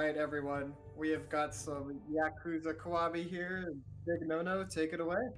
right, everyone. We have got some Yakuza Kiwami here. Bignono, take it away.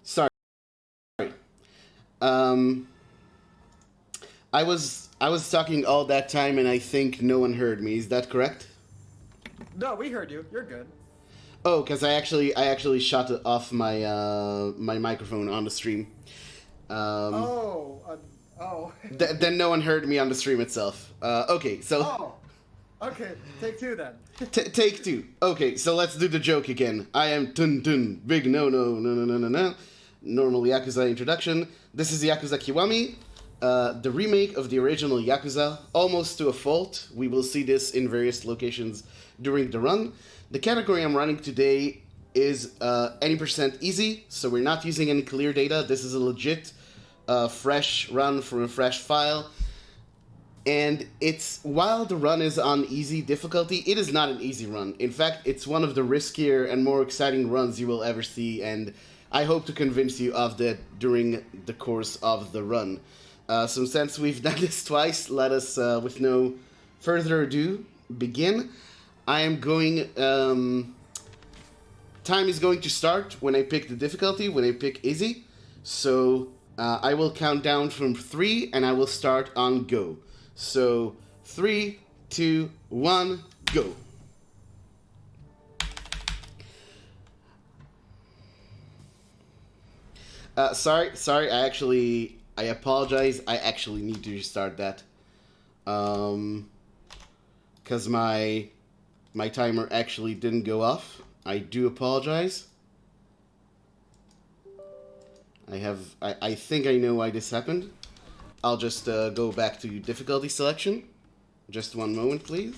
Sorry. Um, I was talking all that time, and I think no one heard me. Is that correct? No, we heard you. You're good. Oh, because I actually shut off my microphone on the stream. Um, Oh, oh. then no one heard me on the stream itself. Okay, so Oh, okay. Take two then. take two. Okay, so let's do the joke again. I am Tun Tun, big no. Normal Yakuza introduction. This is Yakuza Kiwami, the remake of the original Yakuza, almost to a fault. We will see this in various locations during the run. The category I'm running today is any percent easy, so we're not using any clear data. This is a legit fresh run from a fresh file. And it's while the run is on easy difficulty, it is not an easy run. In fact, it's one of the riskier and more exciting runs you will ever see, and I hope to convince you of that during the course of the run. So since we've done this twice, let us, with no further ado, begin. I am going. Time is going to start when I pick the difficulty, when I pick easy. So I will count down from 3, and I will start on go. So 3, 2, 1, go. Sorry. I apologize. I actually need to restart that. Cause my timer actually didn't go off. I do apologize. I think I know why this happened. I'll just go back to difficulty selection. Just one moment, please.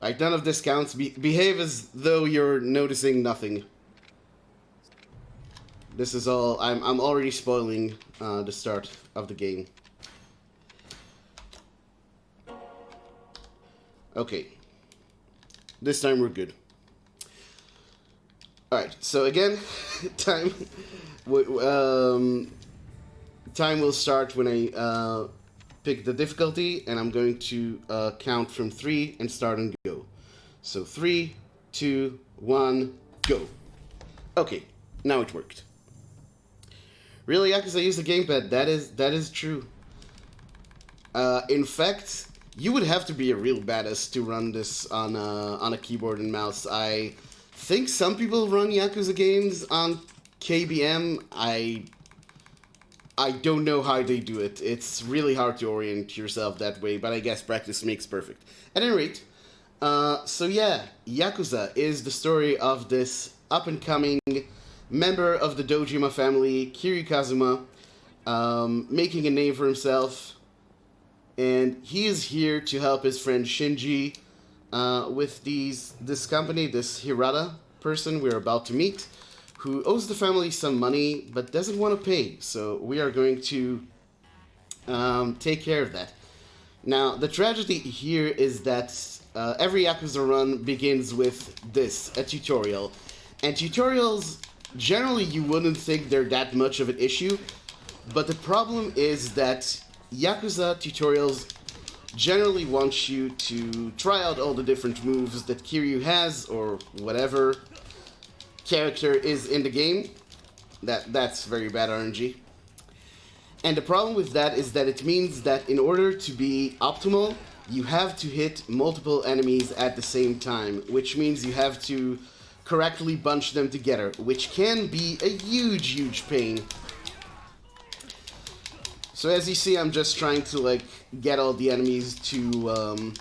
Alright, none of this counts. Behave as though you're noticing nothing. This is all. I'm already spoiling the start of the game. Okay. This time we're good. Alright, so again, time will start when I pick the difficulty, and I'm going to count from 3 and start and go. So 3, 2, 1, go. Okay, now it worked. Really, Yakuza use the gamepad. That is true. In fact, you would have to be a real badass to run this on a keyboard and mouse. I think some people run Yakuza games on KBM. I don't know how they do it. It's really hard to orient yourself that way, but I guess practice makes perfect. At any rate, so yeah, Yakuza is the story of this up-and-coming member of the Dojima family, Kiryu Kazama, making a name for himself. And he is here to help his friend Shinji with this company, this Hirata person we're about to meet, who owes the family some money but doesn't want to pay. So we are going to take care of that. Now, the tragedy here is that every Yakuza run begins with this, a tutorial. And tutorials, generally you wouldn't think they're that much of an issue, but the problem is that Yakuza tutorials generally want you to try out all the different moves that Kiryu has, or whatever, character is in the game, that's very bad RNG. And the problem with that is that it means that in order to be optimal, you have to hit multiple enemies at the same time, which means you have to correctly bunch them together, which can be a huge, huge pain. So as you see, I'm just trying to like get all the enemies to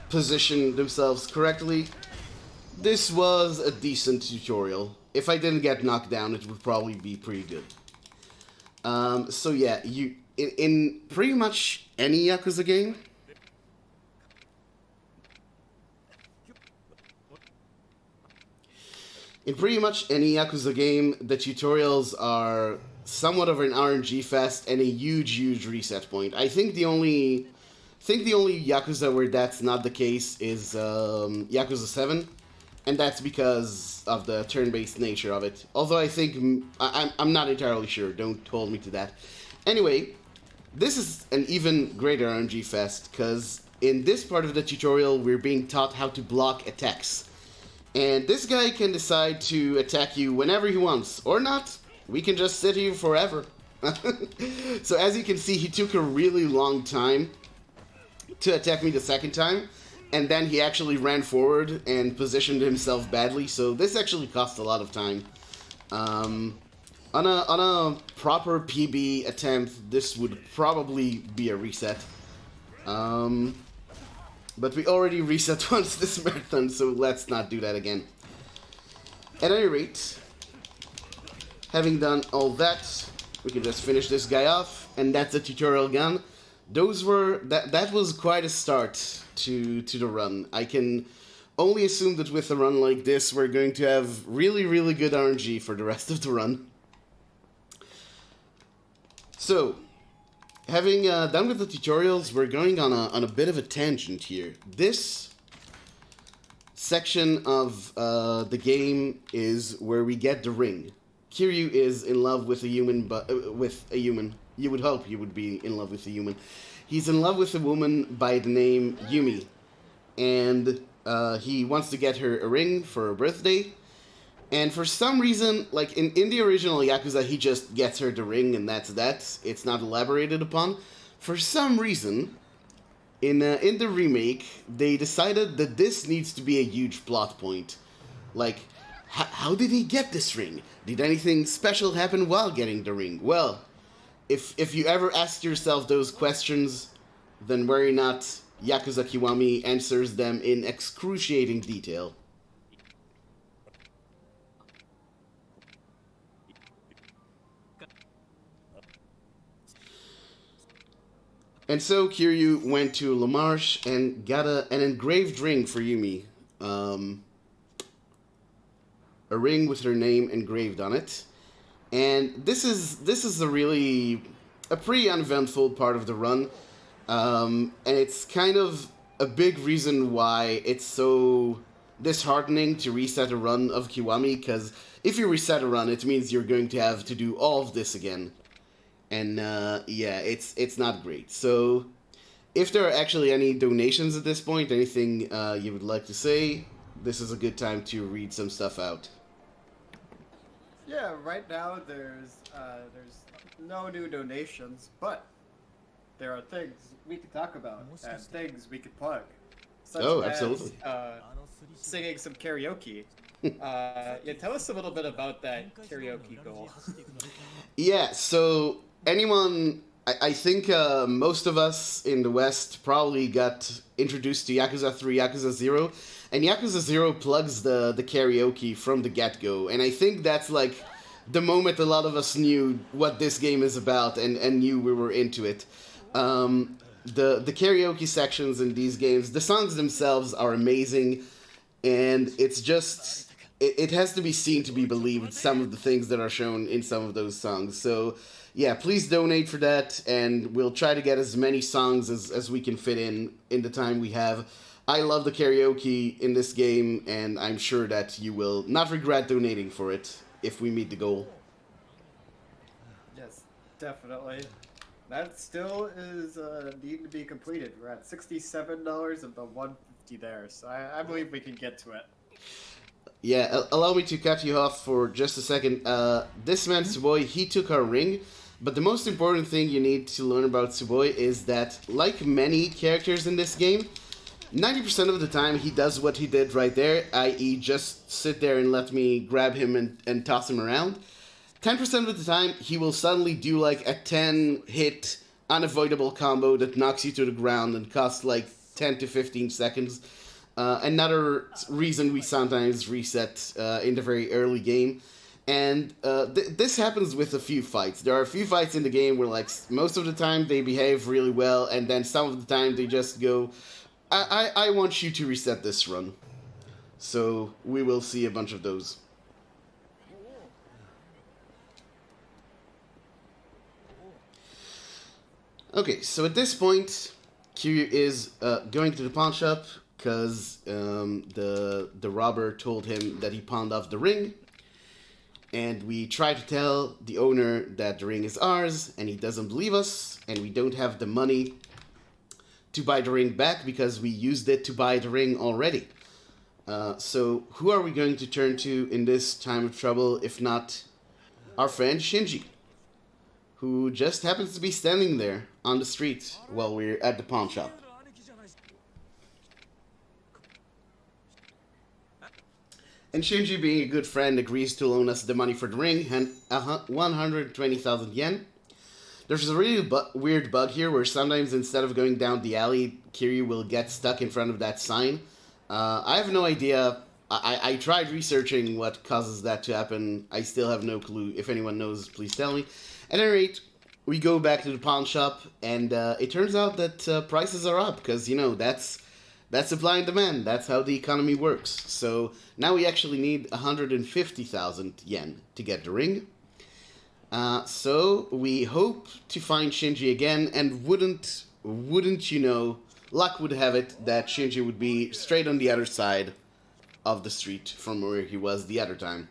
position themselves correctly. This was a decent tutorial. If I didn't get knocked down, it would probably be pretty good. So yeah, in pretty much any Yakuza game, the tutorials are somewhat of an RNG fest and a huge, huge reset point. I think the only Yakuza where that's not the case is Yakuza 7. And that's because of the turn-based nature of it. Although I think... I'm not entirely sure. Don't hold me to that. Anyway, this is an even greater RNG fest, because in this part of the tutorial, we're being taught how to block attacks. And this guy can decide to attack you whenever he wants, or not. We can just sit here forever. So as you can see, he took a really long time to attack me the second time. And then he actually ran forward and positioned himself badly, so this actually cost a lot of time. On a proper PB attempt, this would probably be a reset. But we already reset once this marathon, so let's not do that again. At any rate, having done all that, we can just finish this guy off, and that's the tutorial gun. That was quite a start to the run. I can only assume that with a run like this, we're going to have really, really good RNG for the rest of the run. So, having done with the tutorials, we're going on a bit of a tangent here. This section of the game is where we get the ring. Kiryu is in love with a human, You would hope you would be in love with a human. He's in love with a woman by the name Yumi. And he wants to get her a ring for her birthday. And for some reason, like in the original Yakuza, he just gets her the ring and that's that. It's not elaborated upon. For some reason, in the remake, they decided that this needs to be a huge plot point. Like, how did he get this ring? Did anything special happen while getting the ring? Well... If you ever ask yourself those questions, then worry not, Yakuza Kiwami answers them in excruciating detail. And so Kiryu went to La Marche and got an engraved ring for Yumi. A ring with her name engraved on it. And this is a pretty uneventful part of the run, and it's kind of a big reason why it's so disheartening to reset a run of Kiwami, because if you reset a run, it means you're going to have to do all of this again, and yeah, it's not great. So, if there are actually any donations at this point, anything you would like to say, this is a good time to read some stuff out. Yeah, right now there's no new donations, but there are things we can talk about and things we can plug, such absolutely. as singing some karaoke. Yeah, tell us a little bit about that karaoke goal. Yeah, so anyone, I think most of us in the West probably got introduced to Yakuza 3, Yakuza 0, and Yakuza 0 plugs the karaoke from the get-go, and I think that's like the moment a lot of us knew what this game is about and knew we were into it. The karaoke sections in these games, the songs themselves are amazing, and it's just, it has to be seen to be believed, some of the things that are shown in some of those songs. So yeah, please donate for that, and we'll try to get as many songs as we can fit in the time we have. I love the karaoke in this game, and I'm sure that you will not regret donating for it if we meet the goal. Yes, definitely. That still is needing to be completed. We're at $67 of the $150 there, so I believe we can get to it. Yeah, allow me to cut you off for just a second. This man, Tsuboi, he took our ring, but the most important thing you need to learn about Tsuboi is that, like many characters in this game, 90% of the time he does what he did right there, i.e. just sit there and let me grab him and toss him around. 10% of the time he will suddenly do like a 10-hit unavoidable combo that knocks you to the ground and costs like 10 to 15 seconds. Another reason we sometimes reset in the very early game. And this happens with a few fights. There are a few fights in the game where, like, most of the time they behave really well, and then some of the time they just go, I want you to reset this run. So we will see a bunch of those. Okay, so at this point, Kiryu is going to the pawn shop because the robber told him that he pawned off the ring. And we try to tell the owner that the ring is ours, and he doesn't believe us, and we don't have the money to buy the ring back because we used it to buy the ring already. So who are we going to turn to in this time of trouble if not our friend Shinji, who just happens to be standing there on the street while we're at the pawn shop. And Shinji, being a good friend, agrees to loan us the money for the ring and 120,000 yen. There's a really weird bug here where sometimes instead of going down the alley, Kiryu will get stuck in front of that sign. I have no idea. I tried researching what causes that to happen. I still have no clue. If anyone knows, please tell me. At any rate, we go back to the pawn shop, and it turns out that prices are up because, you know, that's supply and demand. That's how the economy works. So now we actually need 150,000 yen to get the ring. So we hope to find Shinji again, and wouldn't you know, luck would have it that Shinji would be straight on the other side of the street from where he was the other time.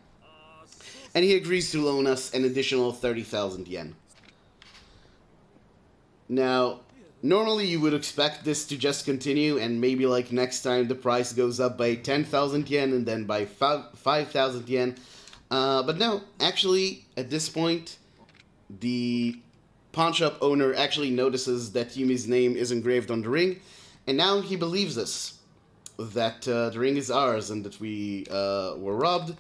And he agrees to loan us an additional 30,000 yen. Now, normally you would expect this to just continue, and maybe like next time the price goes up by 10,000 yen and then by 5,000 yen. But no, actually, at this point, the pawn shop owner actually notices that Yumi's name is engraved on the ring, and now he believes us that the ring is ours and that we were robbed,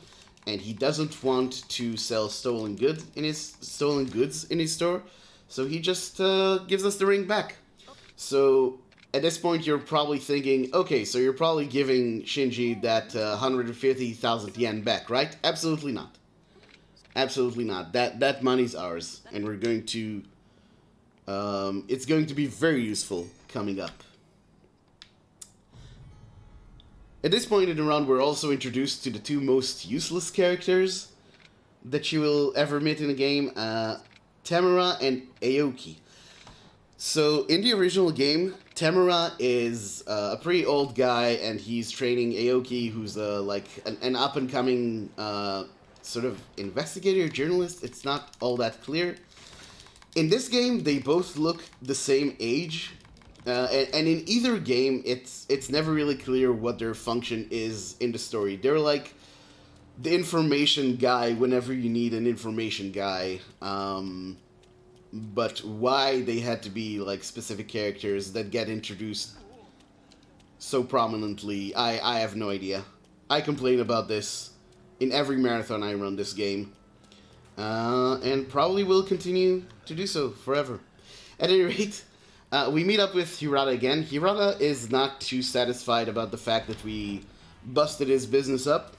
and he doesn't want to sell stolen goods in his store, so he just gives us the ring back. So at this point, you're probably thinking, okay, so you're probably giving Shinji that 150,000 yen back, right? Absolutely not. Absolutely not. That money's ours, and we're going to... it's going to be very useful coming up. At this point in the run, we're also introduced to the two most useless characters that you will ever meet in a game, Tamura and Aoki. So, in the original game, Tamura is a pretty old guy, and he's training Aoki, who's like an up-and-coming sort of investigator, journalist. It's not all that clear. In this game, they both look the same age, and in either game, it's never really clear what their function is in the story. They're like the information guy whenever you need an information guy. But why they had to be like specific characters that get introduced so prominently, I have no idea. I complain about this in every marathon I run this game. And probably will continue to do so forever. At any rate, we meet up with Hirata again. Hirata is not too satisfied about the fact that we busted his business up.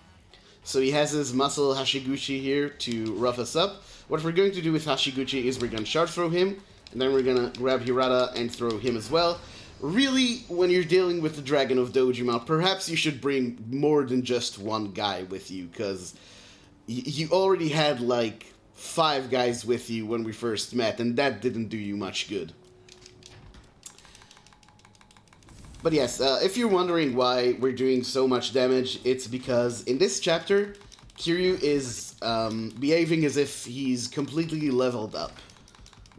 So he has his muscle Hashiguchi here to rough us up. What we're going to do with Hashiguchi is we're going to shard throw him, and then we're going to grab Hirata and throw him as well. Really, when you're dealing with the Dragon of Dojima, perhaps you should bring more than just one guy with you, because you already had like 5 guys with you when we first met, and that didn't do you much good. But yes, if you're wondering why we're doing so much damage, it's because in this chapter, Kiryu is behaving as if he's completely leveled up.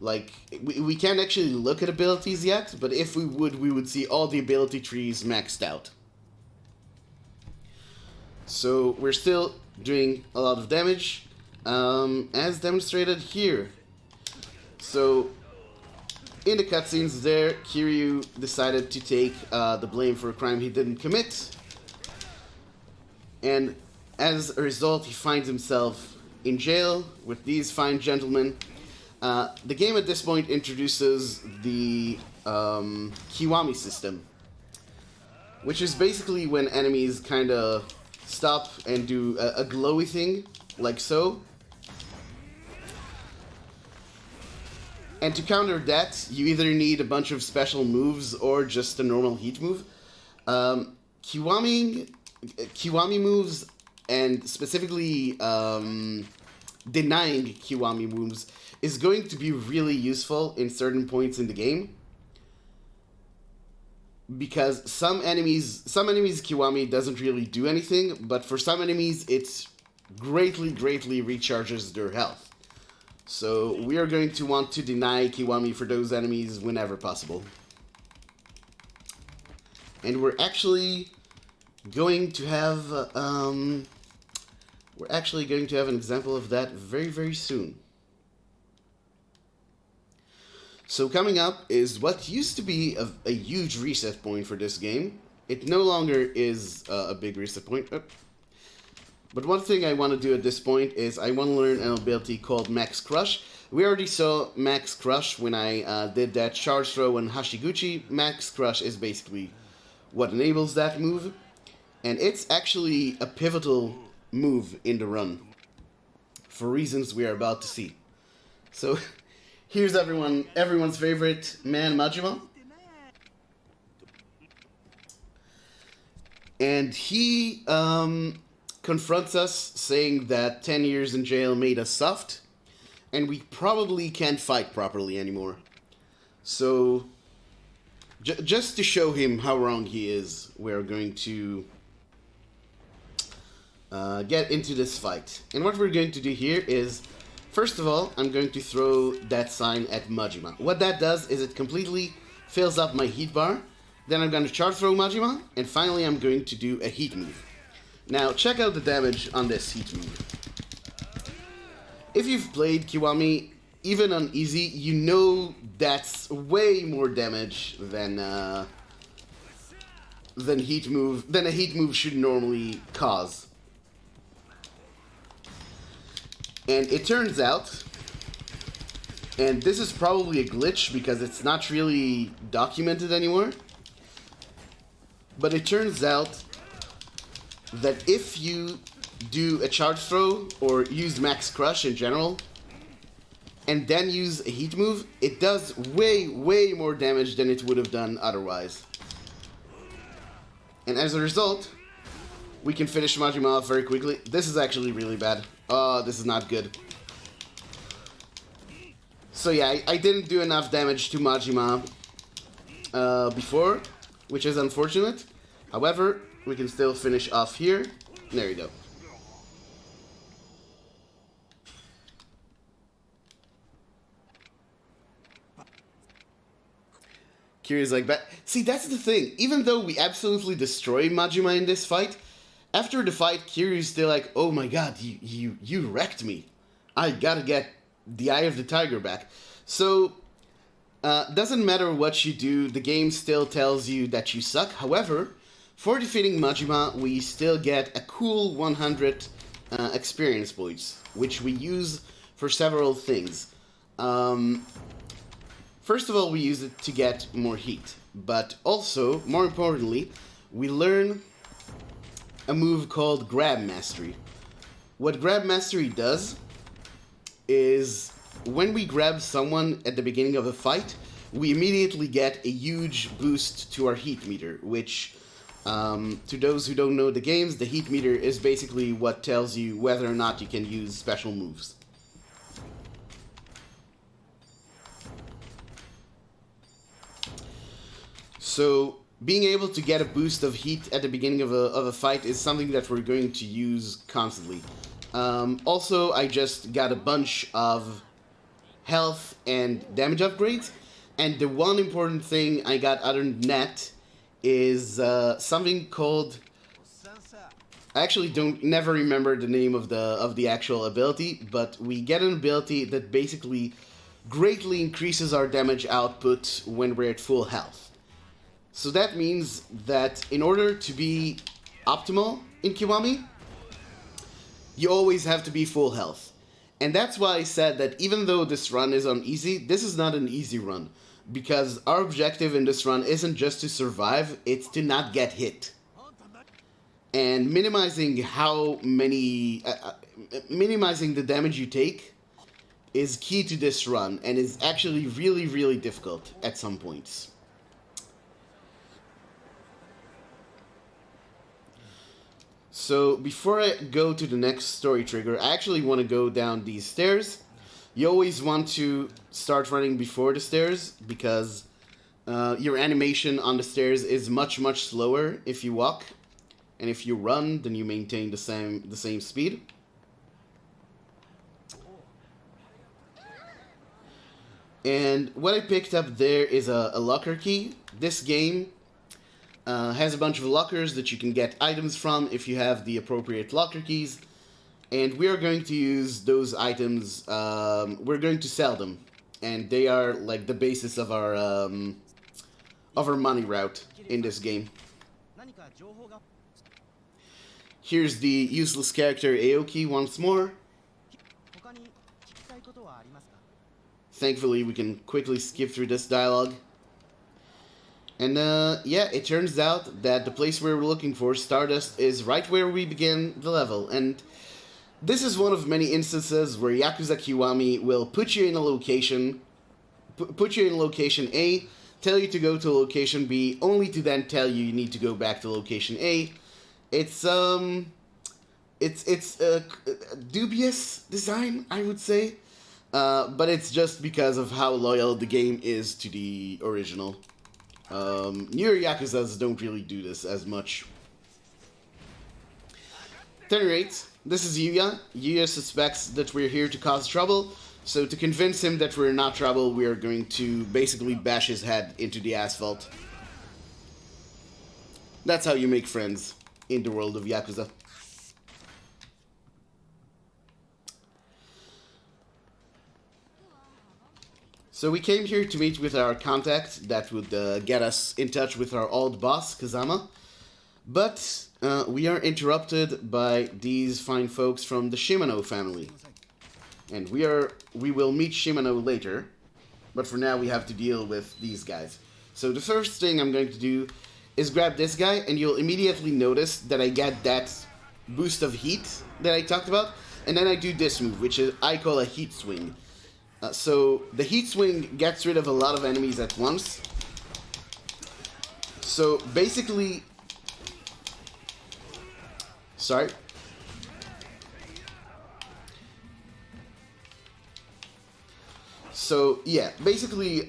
Like, we can't actually look at abilities yet, but if we would see all the ability trees maxed out. So we're still doing a lot of damage, as demonstrated here. So in the cutscenes there, Kiryu decided to take the blame for a crime he didn't commit. And as a result, he finds himself in jail with these fine gentlemen. The game at this point introduces the Kiwami system, which is basically when enemies kind of stop and do a glowy thing, like so. And to counter that, you either need a bunch of special moves or just a normal heat move. Kiwami moves, and specifically denying Kiwami moves, is going to be really useful in certain points in the game. Because some enemies Kiwami doesn't really do anything, but for some enemies it greatly recharges their health. So we are going to want to deny Kiwami for those enemies whenever possible. And we're actually going to have an example of that very soon. So coming up is what used to be a huge reset point for this game. It no longer is a big reset point. But one thing I want to do at this point is I want to learn an ability called Max Crush. We already saw Max Crush when I did that charge throw on Hashiguchi. Max Crush is basically what enables that move. And it's actually a pivotal move in the run, for reasons we are about to see. So here's everyone's favorite man, Majima. And he confronts us saying that 10 years in jail made us soft, and we probably can't fight properly anymore. So just to show him how wrong he is, we're going to get into this fight. And what we're going to do here is, first of all, I'm going to throw that sign at Majima. What that does is it completely fills up my heat bar. Then I'm going to charge throw Majima, and finally I'm going to do a heat move. Now check out the damage on this heat move. If you've played Kiwami, even on easy, you know that's way more damage than a heat move should normally cause. And it turns out, and this is probably a glitch because it's not really documented anymore, but it turns out that if you do a charge throw or use Max Crush in general, and then use a heat move, it does way more damage than it would have done otherwise. And as a result, we can finish Majima off very quickly. This is actually really bad. Oh, this is not good. So yeah, I didn't do enough damage to Majima before, which is unfortunate. However, we can still finish off here. There you go. Kiryu's like, but see, that's the thing. Even though we absolutely destroy Majima in this fight, after the fight, Kiryu's still like, oh my god, you wrecked me. I gotta get the Eye of the Tiger back. So, doesn't matter what you do, the game still tells you that you suck. However, for defeating Majima, we still get a cool 100 experience points, which we use for several things. First of all, we use it to get more heat, but also, more importantly, we learn a move called Grab Mastery. What Grab Mastery does is, when we grab someone at the beginning of a fight, we immediately get a huge boost to our heat meter, which, to those who don't know the games, the heat meter is basically what tells you whether or not you can use special moves. So, being able to get a boost of heat at the beginning of a fight is something that we're going to use constantly. Also, I just got a bunch of health and damage upgrades, and the one important thing I got other than that is something called I actually don't never remember the name of the actual ability, but we get an ability that basically greatly increases our damage output when we're at full health. So that means that in order to be optimal in Kiwami, you always have to be full health. And that's why I said that even though this run is on easy, this is not an easy run. Because our objective in this run isn't just to survive, it's to not get hit. And minimizing minimizing the damage you take is key to this run, and is actually really, really difficult at some points. So before I go to the next story trigger, I actually want to go down these stairs. You always want to start running before the stairs, because your animation on the stairs is much, much slower if you walk. And if you run, then you maintain the same speed. And what I picked up there is a locker key. This game has a bunch of lockers that you can get items from if you have the appropriate locker keys. And we are going to use those items, we're going to sell them. And they are like the basis of our money route in this game. Here's the useless character Aoki once more. Thankfully, we can quickly skip through this dialogue. And yeah, it turns out that the place we were looking for, Stardust, is right where we begin the level. And this is one of many instances where Yakuza Kiwami will put you in a location, put you in location A, tell you to go to location B, only to then tell you need to go back to location A. It's a dubious design, I would say, but it's just because of how loyal the game is to the original. Newer Yakuzas don't really do this as much. At any rate, this is Yuya. Yuya suspects that we're here to cause trouble, so to convince him that we're not trouble, we are going to basically bash his head into the asphalt. That's how you make friends in the world of Yakuza. So we came here to meet with our contact that would get us in touch with our old boss, Kazama. But we are interrupted by these fine folks from the Shimano family. And we will meet Shimano later, but for now we have to deal with these guys. So the first thing I'm going to do is grab this guy, and you'll immediately notice that I get that boost of heat that I talked about, and then I do this move, which I call a heat swing. So the heat swing gets rid of a lot of enemies at once. So basically, sorry. So yeah, basically,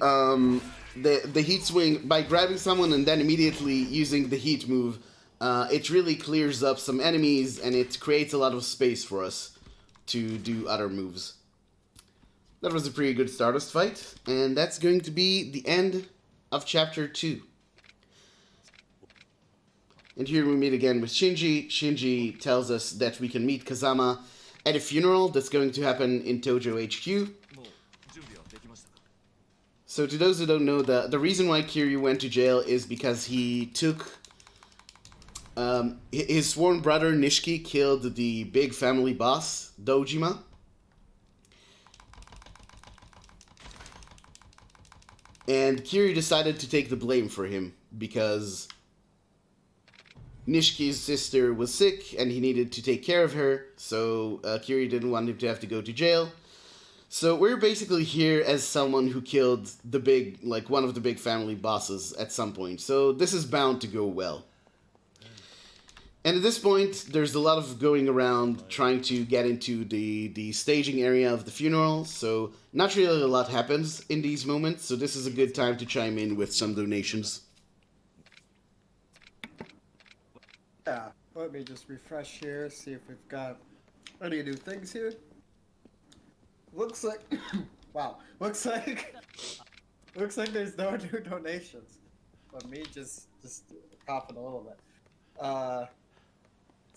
the heat swing, by grabbing someone and then immediately using the heat move, it really clears up some enemies and it creates a lot of space for us to do other moves. That was a pretty good Stardust fight, and that's going to be the end of Chapter 2. And here we meet again with Shinji. Shinji tells us that we can meet Kazama at a funeral that's going to happen in Tojo HQ. So to those who don't know, the reason why Kiryu went to jail is because he took... his sworn brother Nishiki killed the big family boss, Dojima. And Kiryu decided to take the blame for him because Nishiki's sister was sick and he needed to take care of her, so Kiryu didn't want him to have to go to jail. So we're basically here as someone who killed the big, like one of the big family bosses at some point. So this is bound to go well. And at this point, there's a lot of going around trying to get into the staging area of the funeral. So not really a lot happens in these moments. So this is a good time to chime in with some donations. Yeah, let me just refresh here, see if we've got any new things here. Looks like, wow, looks like there's no new donations. But me just coughing a little bit.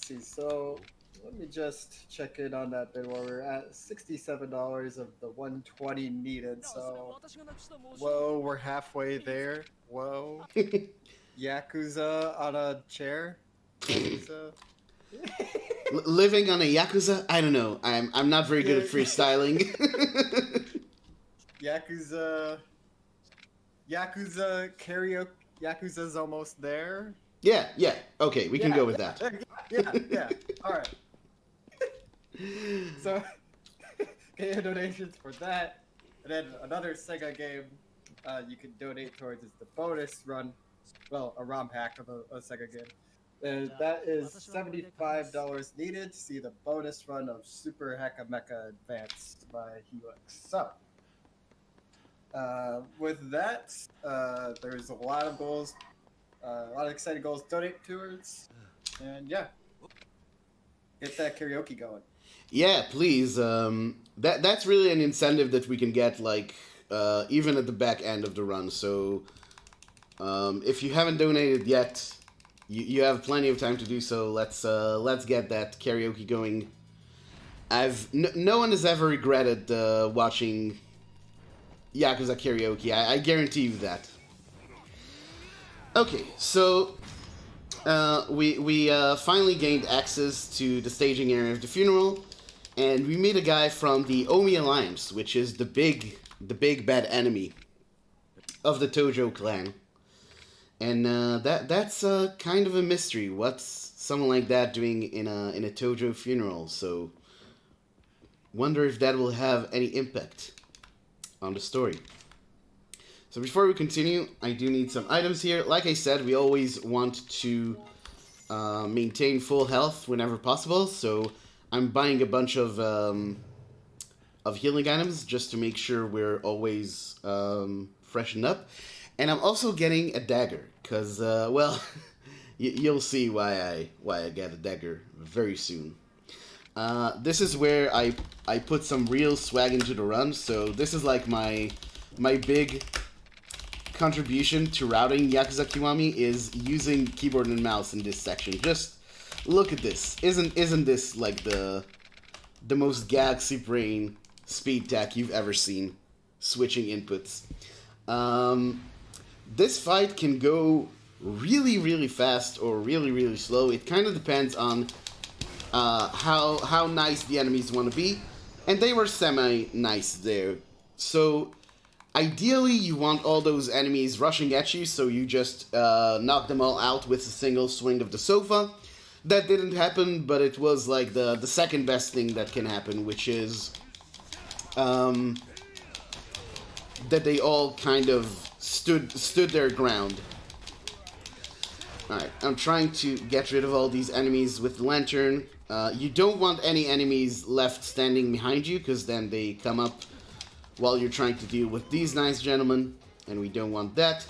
see. So let me just check in on that bit while we're at $67 of the 120 needed. So, whoa, we're halfway there. Whoa, Yakuza on a chair. Yakuza. Living on a Yakuza? I don't know. I'm not very good at freestyling. Yakuza karaoke. Yakuza's almost there. Yeah. Okay, we can go with that. Yeah. All right. So, get your donations for that, and then another Sega game you can donate towards is the bonus run. Well, a ROM hack of a Sega game. And that is $75 needed to see the bonus run of Super Hecka Mecha Advance by Helix. So, with that, there's a lot of goals, a lot of exciting goals to donate towards, and yeah, get that karaoke going. Yeah, please. That's really an incentive that we can get, like, even at the back end of the run. So, if you haven't donated yet, you have plenty of time to do so. Let's get that karaoke going. No one has ever regretted watching Yakuza karaoke. I guarantee you that. Okay, so we finally gained access to the staging area of the funeral, and we meet a guy from the Omi Alliance, which is the big bad enemy of the Tojo clan. And that's kind of a mystery. What's someone like that doing in a Tojo funeral? So, wonder if that will have any impact on the story. So before we continue, I do need some items here. Like I said, we always want to maintain full health whenever possible. So I'm buying a bunch of healing items just to make sure we're always freshened up. And I'm also getting a dagger, because, well, you'll see why I get a dagger very soon. This is where I put some real swag into the run, so this is like my big contribution to routing Yakuza Kiwami is using keyboard and mouse in this section. Just look at this. Isn't this like the most galaxy brain speed tech you've ever seen? Switching inputs. This fight can go really, really fast or really, really slow. It kind of depends on how nice the enemies want to be. And they were semi-nice there. So, ideally, you want all those enemies rushing at you, so you just knock them all out with a single swing of the sofa. That didn't happen, but it was like the second best thing that can happen, which is that they all kind of stood their ground. Alright, I'm trying to get rid of all these enemies with the lantern. You don't want any enemies left standing behind you, because then they come up while you're trying to deal with these nice gentlemen, and we don't want that.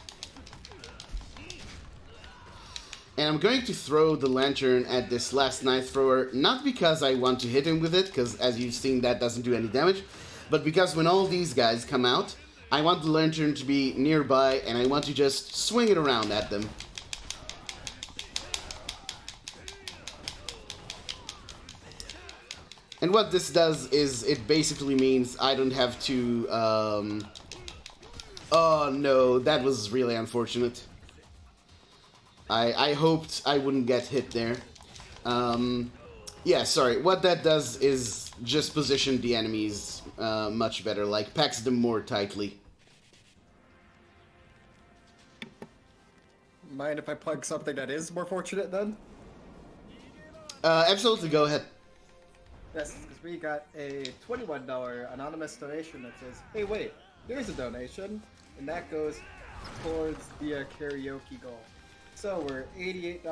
And I'm going to throw the lantern at this last knife thrower, not because I want to hit him with it, because as you've seen that doesn't do any damage, but because when all these guys come out, I want the lantern to be nearby, and I want to just swing it around at them. And what this does is it basically means I don't have to... Oh no, that was really unfortunate. I hoped I wouldn't get hit there. Yeah, sorry. What that does is just position the enemies much better, like packs them more tightly. Mind if I plug something that is more fortunate then? Absolutely, go ahead. Yes, because we got a $21 anonymous donation that says, hey wait, here's a donation, and that goes towards the karaoke goal. So we're $88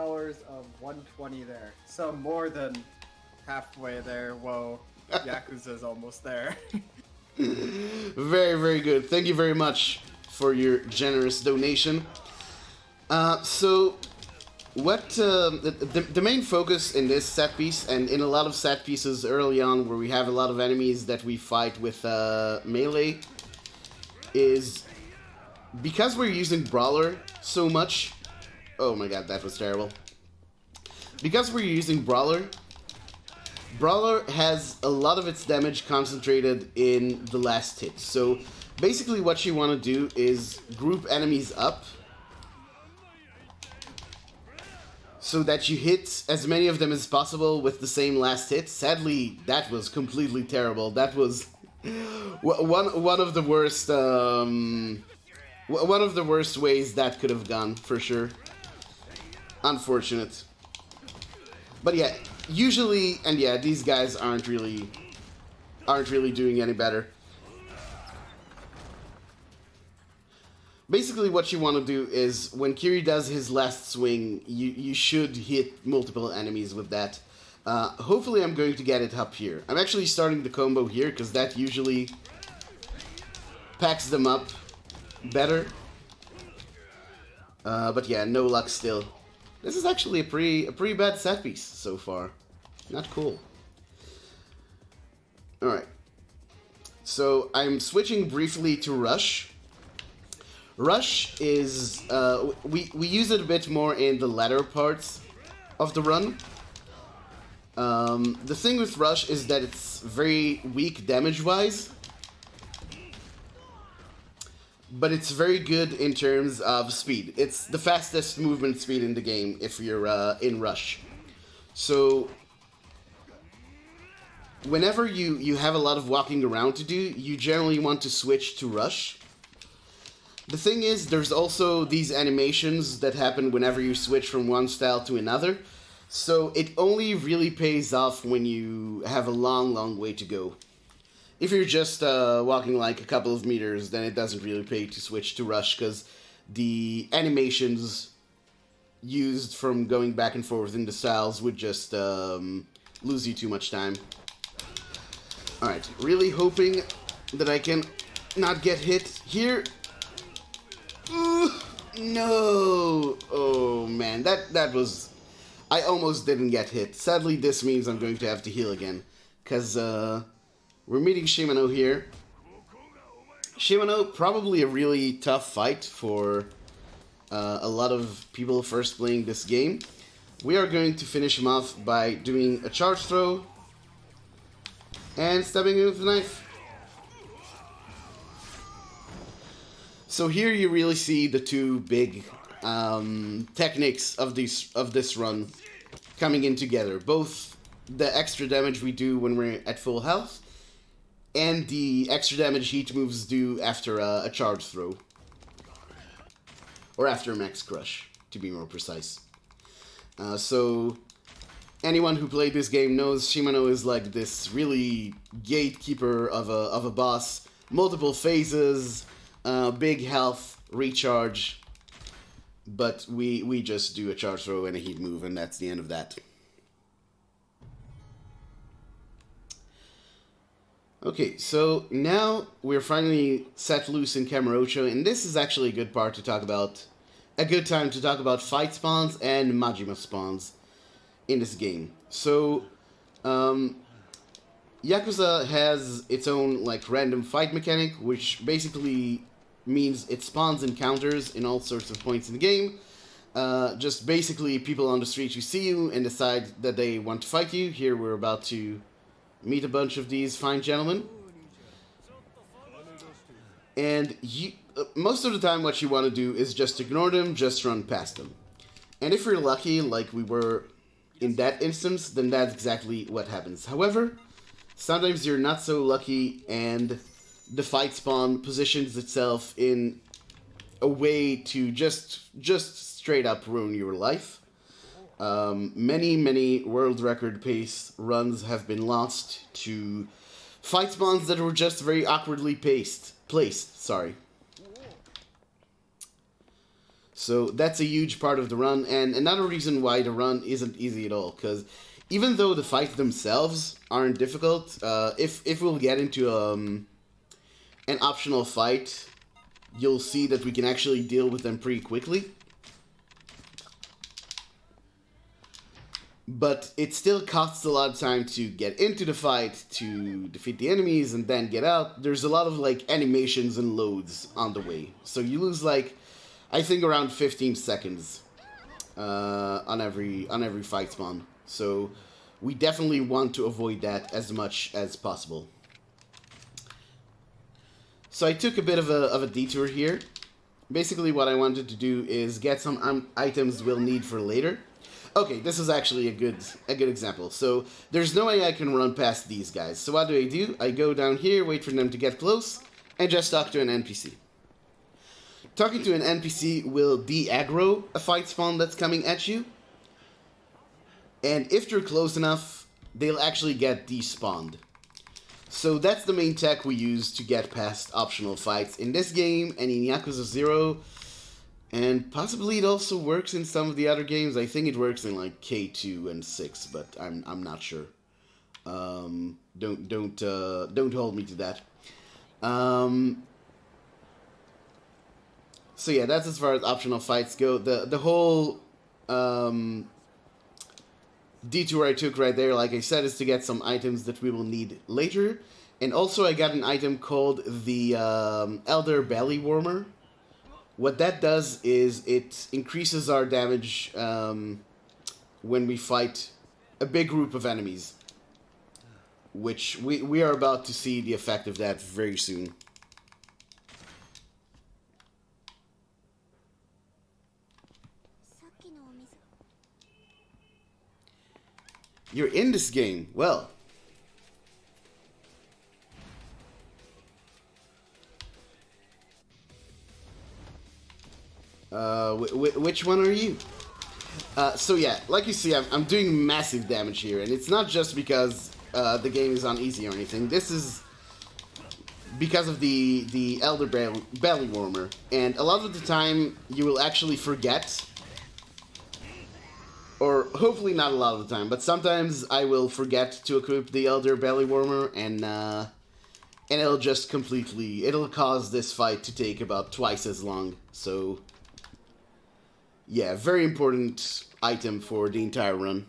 of 120 there. So more than halfway there. Whoa, Yakuza's almost there. Very, very good. Thank you very much for your generous donation. So, what the main focus in this set piece, and in a lot of set pieces early on where we have a lot of enemies that we fight with melee, is because we're using Brawler so much. Oh my god, that was terrible. because we're using Brawler, Brawler has a lot of its damage concentrated in the last hit. So basically what you want to do is group enemies up so that you hit as many of them as possible with the same last hit. Sadly, that was completely terrible. That was one of the worst one of the worst ways that could have gone, for sure. Unfortunate. But yeah, usually, and yeah, these guys aren't really doing any better. Basically, what you want to do is, when Kiri does his last swing, you should hit multiple enemies with that. Hopefully I'm going to get it up here. I'm actually starting the combo here, because that usually packs them up better. But yeah, no luck still. This is actually a pretty bad set piece so far. Not cool. Alright. So I'm switching briefly to Rush. Rush is, we use it a bit more in the latter parts of the run. The thing with Rush is that it's very weak damage-wise, but it's very good in terms of speed. It's the fastest movement speed in the game if you're in Rush. So whenever you have a lot of walking around to do, you generally want to switch to Rush. The thing is, there's also these animations that happen whenever you switch from one style to another, so it only really pays off when you have a long way to go. If you're just walking like a couple of meters, then it doesn't really pay to switch to Rush, because the animations used from going back and forth in the styles would just lose you too much time. Alright, really hoping that I can not get hit here. No! Oh man, that was... I almost didn't get hit. Sadly, this means I'm going to have to heal again, because we're meeting Shimano here. Shimano, probably a really tough fight for a lot of people first playing this game. We are going to finish him off by doing a charge throw and stabbing him with the knife. So here you really see the two big techniques of this run coming in together. Both the extra damage we do when we're at full health, and the extra damage heat moves do after a charge throw. Or after max crush, to be more precise. So anyone who played this game knows Shimano is like this really gatekeeper of a boss. Multiple phases, big health, recharge, but we just do a charge throw and a heat move, and that's the end of that. Okay, so now we're finally set loose in Kamurocho, and this is actually a good part to talk about, a good time to talk about fight spawns and Majima spawns in this game. So, Yakuza has its own like random fight mechanic, which basically means it spawns encounters in all sorts of points in the game. Just basically people on the street who see you and decide that they want to fight you. Here we're about to meet a bunch of these fine gentlemen. And most of the time what you want to do is just ignore them, just run past them. And if you're lucky, like we were in that instance, then that's exactly what happens. However, sometimes you're not so lucky and the fight spawn positions itself in a way to just straight up ruin your life. Many world record pace runs have been lost to fight spawns that were just very awkwardly placed. So that's a huge part of the run, and another reason why the run isn't easy at all, because even though the fights themselves aren't difficult, if we'll get into an optional fight, you'll see that we can actually deal with them pretty quickly. But it still costs a lot of time to get into the fight, to defeat the enemies, and then get out. There's a lot of like animations and loads on the way. So you lose like, I think around 15 seconds on every fight spawn. So we definitely want to avoid that as much as possible. So I took a bit of a detour here. Basically what I wanted to do is get some items we'll need for later. Okay, this is actually a good example. So there's no way I can run past these guys. So what do? I go down here, wait for them to get close, and just talk to an NPC. Talking to an NPC will de-aggro a fight spawn that's coming at you. And if you're close enough, they'll actually get despawned. So that's the main tech we use to get past optional fights in this game and in Yakuza 0. And possibly it also works in some of the other games. I think it works in like K2 and 6, but I'm not sure. Don't hold me to that. So yeah, that's as far as optional fights go. The whole detour I took right there, like I said, is to get some items that we will need later. And also I got an item called the Elder Belly Warmer. What that does is it increases our damage when we fight a big group of enemies. Which we are about to see the effect of that very soon. You're in this game. Well. Which one are you? So yeah, like you see, I'm doing massive damage here, and it's not just because the game is on easy or anything. This is because of the Elder Belly Warmer, and a lot of the time you will actually forget. Or hopefully not a lot of the time, but sometimes I will forget to equip the Elder Belly Warmer, and it'll just it'll cause this fight to take about twice as long. So yeah, very important item for the entire run.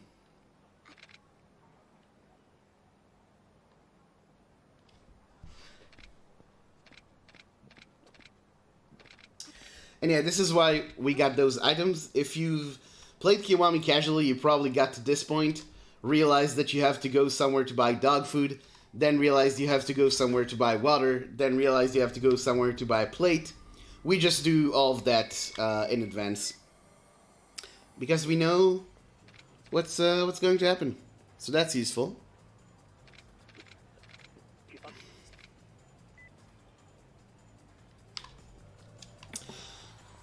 And yeah, this is why we got those items. If you've played Kiwami casually, you probably got to this point, realized that you have to go somewhere to buy dog food, then realized you have to go somewhere to buy water, then realized you have to go somewhere to buy a plate. We just do all of that in advance. Because we know what's going to happen. So that's useful.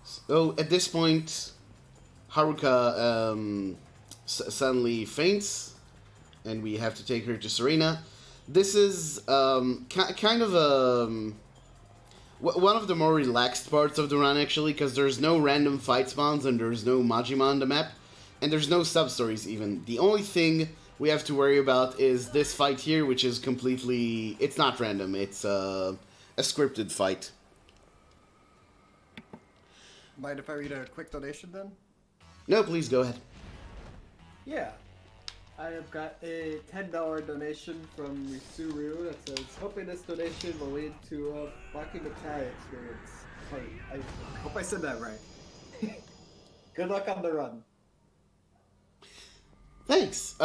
So at this point, Haruka suddenly faints, and we have to take her to Serena. This is kind of one of the more relaxed parts of the run, actually, because there's no random fight spawns, and there's no Majima on the map, and there's no sub-stories even. The only thing we have to worry about is this fight here, which is completely... It's not random, it's a scripted fight. Mind if I read a quick donation then? No, please go ahead. Yeah. I have got a $10 donation from Risuru that says, hoping this donation will lead to a Baki Matai experience. I hope I said that right. Good luck on the run. Thanks.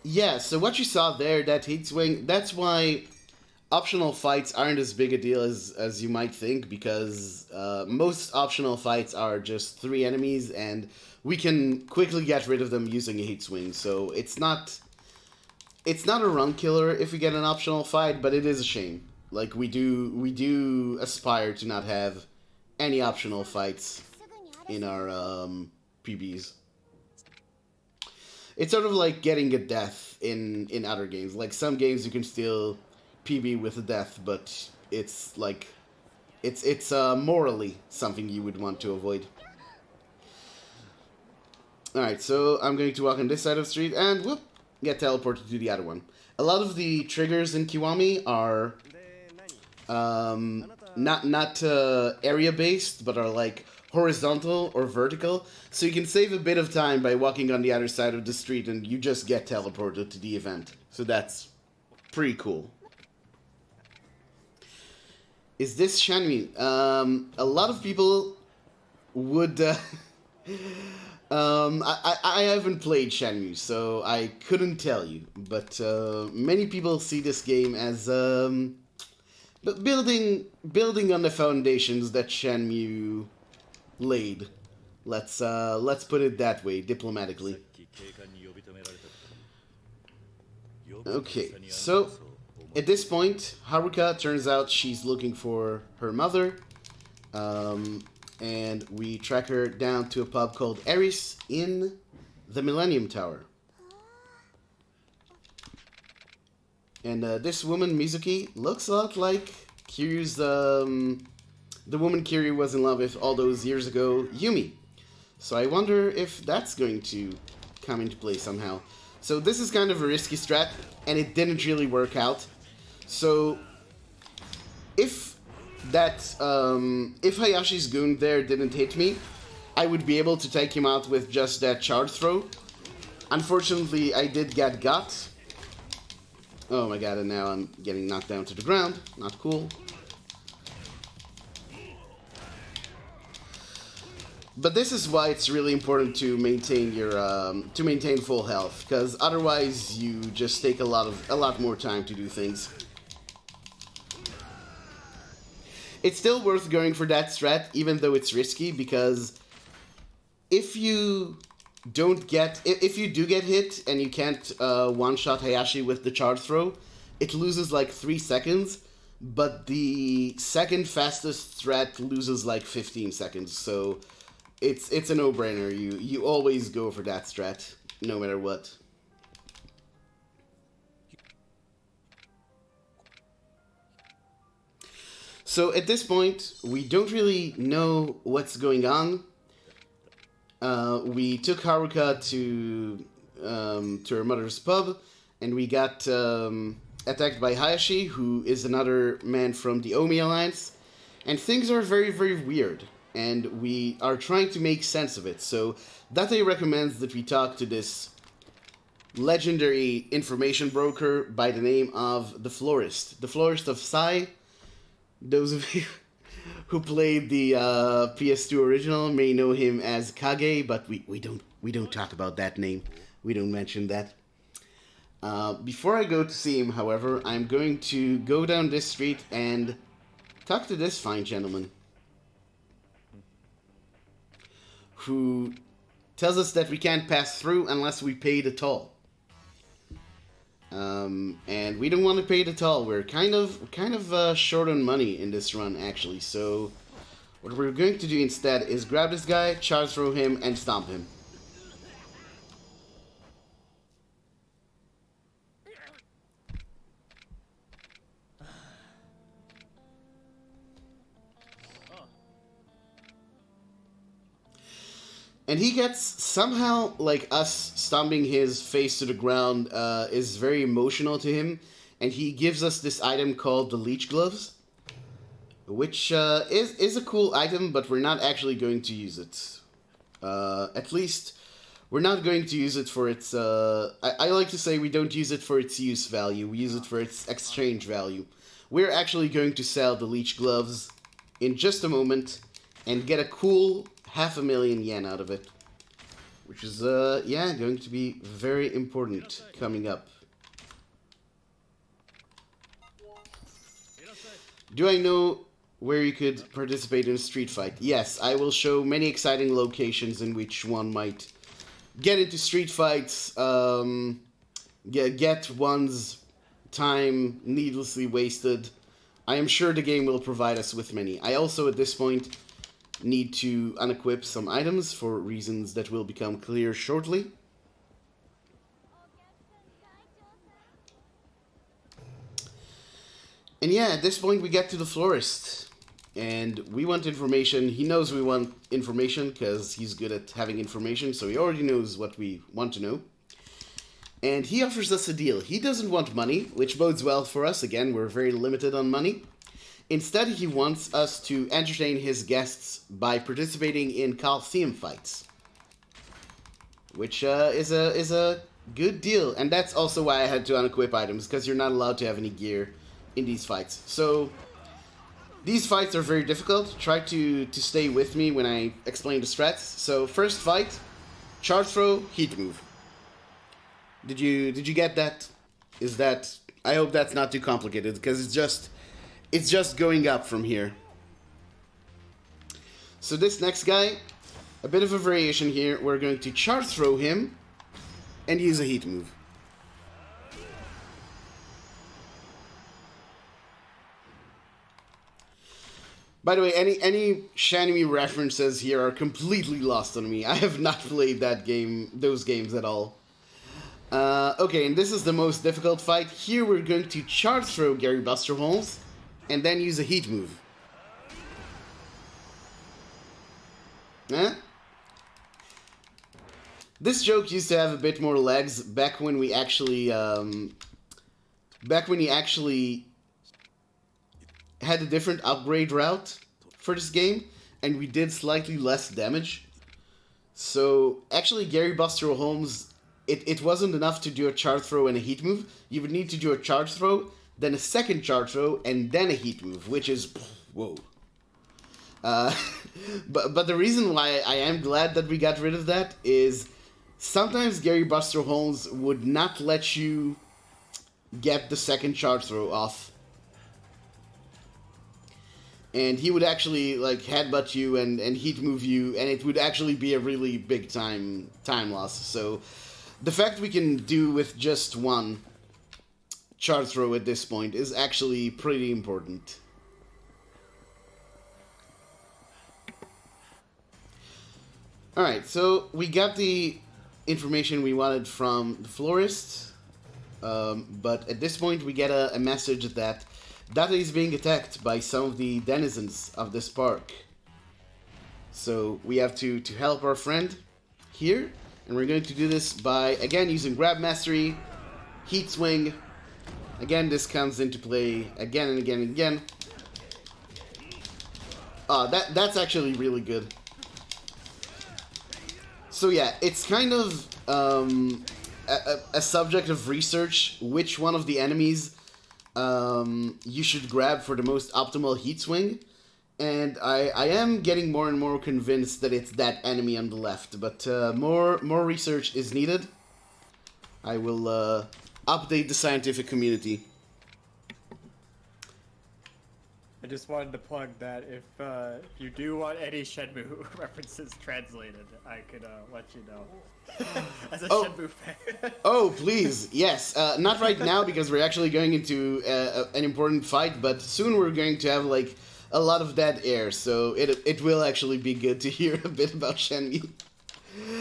Yeah, so what you saw there, that heat swing, that's why optional fights aren't as big a deal as you might think, because most optional fights are just 3 enemies, and we can quickly get rid of them using a heat swing. So it's not a run killer if we get an optional fight, but it is a shame. Like we do aspire to not have any optional fights in our PBs. It's sort of like getting a death in other games. Like some games you can still PB with a death, but it's like it's morally something you would want to avoid. Alright, so I'm going to walk on this side of the street and whoop, get teleported to the other one. A lot of the triggers in Kiwami are not area based, but are like horizontal or vertical, so you can save a bit of time by walking on the other side of the street and you just get teleported to the event. So that's pretty cool. Is this Shinmei? A lot of people would I haven't played Shenmue, so I couldn't tell you. But many people see this game as building on the foundations that Shenmue laid. Let's put it that way, diplomatically. Okay, so at this point, Haruka turns out she's looking for her mother. And we track her down to a pub called Eris in the Millennium Tower. And this woman, Mizuki, looks a lot like Kiryu's, the woman Kiryu was in love with all those years ago, Yumi. So I wonder if that's going to come into play somehow. So this is kind of a risky strat, and it didn't really work out. So if Hayashi's goon there didn't hit me, I would be able to take him out with just that charge throw. Unfortunately, I did get got. Oh my god, and now I'm getting knocked down to the ground. Not cool. But this is why it's really important to maintain your full health, because otherwise you just take a lot more time to do things. It's still worth going for that strat, even though it's risky, because if you do get hit and you can't one-shot Hayashi with the charge throw, it loses like 3 seconds, but the second fastest strat loses like 15 seconds, so it's a no-brainer. You always go for that strat, no matter what. So at this point, we don't really know what's going on. We took Haruka to her mother's pub, and we got attacked by Hayashi, who is another man from the Omi Alliance, and things are very, very weird, and we are trying to make sense of it. So Date recommends that we talk to this legendary information broker by the name of the Florist of Sai. Those of you who played the PS2 original may know him as Kage, but we don't talk about that name. We don't mention that. Before I go to see him, however, I'm going to go down this street and talk to this fine gentleman who tells us that we can't pass through unless we pay the toll. And we don't want to pay the toll. We're kind of short on money in this run, actually. So what we're going to do instead is grab this guy, charge throw him, and stomp him. And he gets, somehow, like, us stomping his face to the ground is very emotional to him. And he gives us this item called the Leech Gloves, which is a cool item, but we're not actually going to use it. At least, we're not going to use it for its... I like to say we don't use it for its use value. We use it for its exchange value. We're actually going to sell the Leech Gloves in just a moment and get a cool 500,000 yen out of it, which is yeah, going to be very important coming up. Do I know where you could participate in a street fight? Yes, I will show many exciting locations in which one might get into street fights, get one's time needlessly wasted. I am sure the game will provide us with many. I also, at this point, need to unequip some items for reasons that will become clear shortly. And yeah, at this point we get to the florist, and we want information. He knows we want information because he's good at having information, so he already knows what we want to know. And he offers us a deal. He doesn't want money, which bodes well for us. Again, we're very limited on money. Instead, he wants us to entertain his guests by participating in Coliseum fights, which is a good deal. And that's also why I had to unequip items, because you're not allowed to have any gear in these fights. So These fights are very difficult. Try to stay with me when I explain the strats. So first fight, charge throw, heat move. Did you get that? Is that? I hope that's not too complicated because it's just going up from here. So this next guy, a bit of a variation here. We're going to charge throw him and use a heat move. By the way, any Shinmei references here are completely lost on me. I have not played those games at all. Okay, and this is the most difficult fight. Here we're going to charge throw Gary Buster Holmes and then use a heat move. This joke used to have a bit more legs back when we actually had a different upgrade route for this game, and we did slightly less damage. So actually, Gary Buster Holmes, it wasn't enough to do a charge throw and a heat move. You would need to do a charge throw, then a second charge throw, and then a heat move, which is whoa. But the reason why I am glad that we got rid of that is sometimes Gary Buster Holmes would not let you get the second charge throw off. And he would actually like headbutt you and heat move you, and it would actually be a really big time loss. So the fact we can do with just one charge throw at this point is actually pretty important. Alright, so we got the information we wanted from the florist, but at this point we get a message that Data is being attacked by some of the denizens of this park. So we have to help our friend here, and we're going to do this by, again, using Grab Mastery, Heat Swing. Again, this comes into play again and again and again. That's actually really good. So yeah, it's kind of a subject of research which one of the enemies you should grab for the most optimal heat swing, and I am getting more and more convinced that it's that enemy on the left, but more research is needed. I will update the scientific community. I just wanted to plug that if you do want any Shenmue references translated, I could let you know. As a Shenmue fan. Oh, please, yes. Not right now because we're actually going into an important fight, but soon we're going to have like a lot of dead air, so it will actually be good to hear a bit about Shenmue.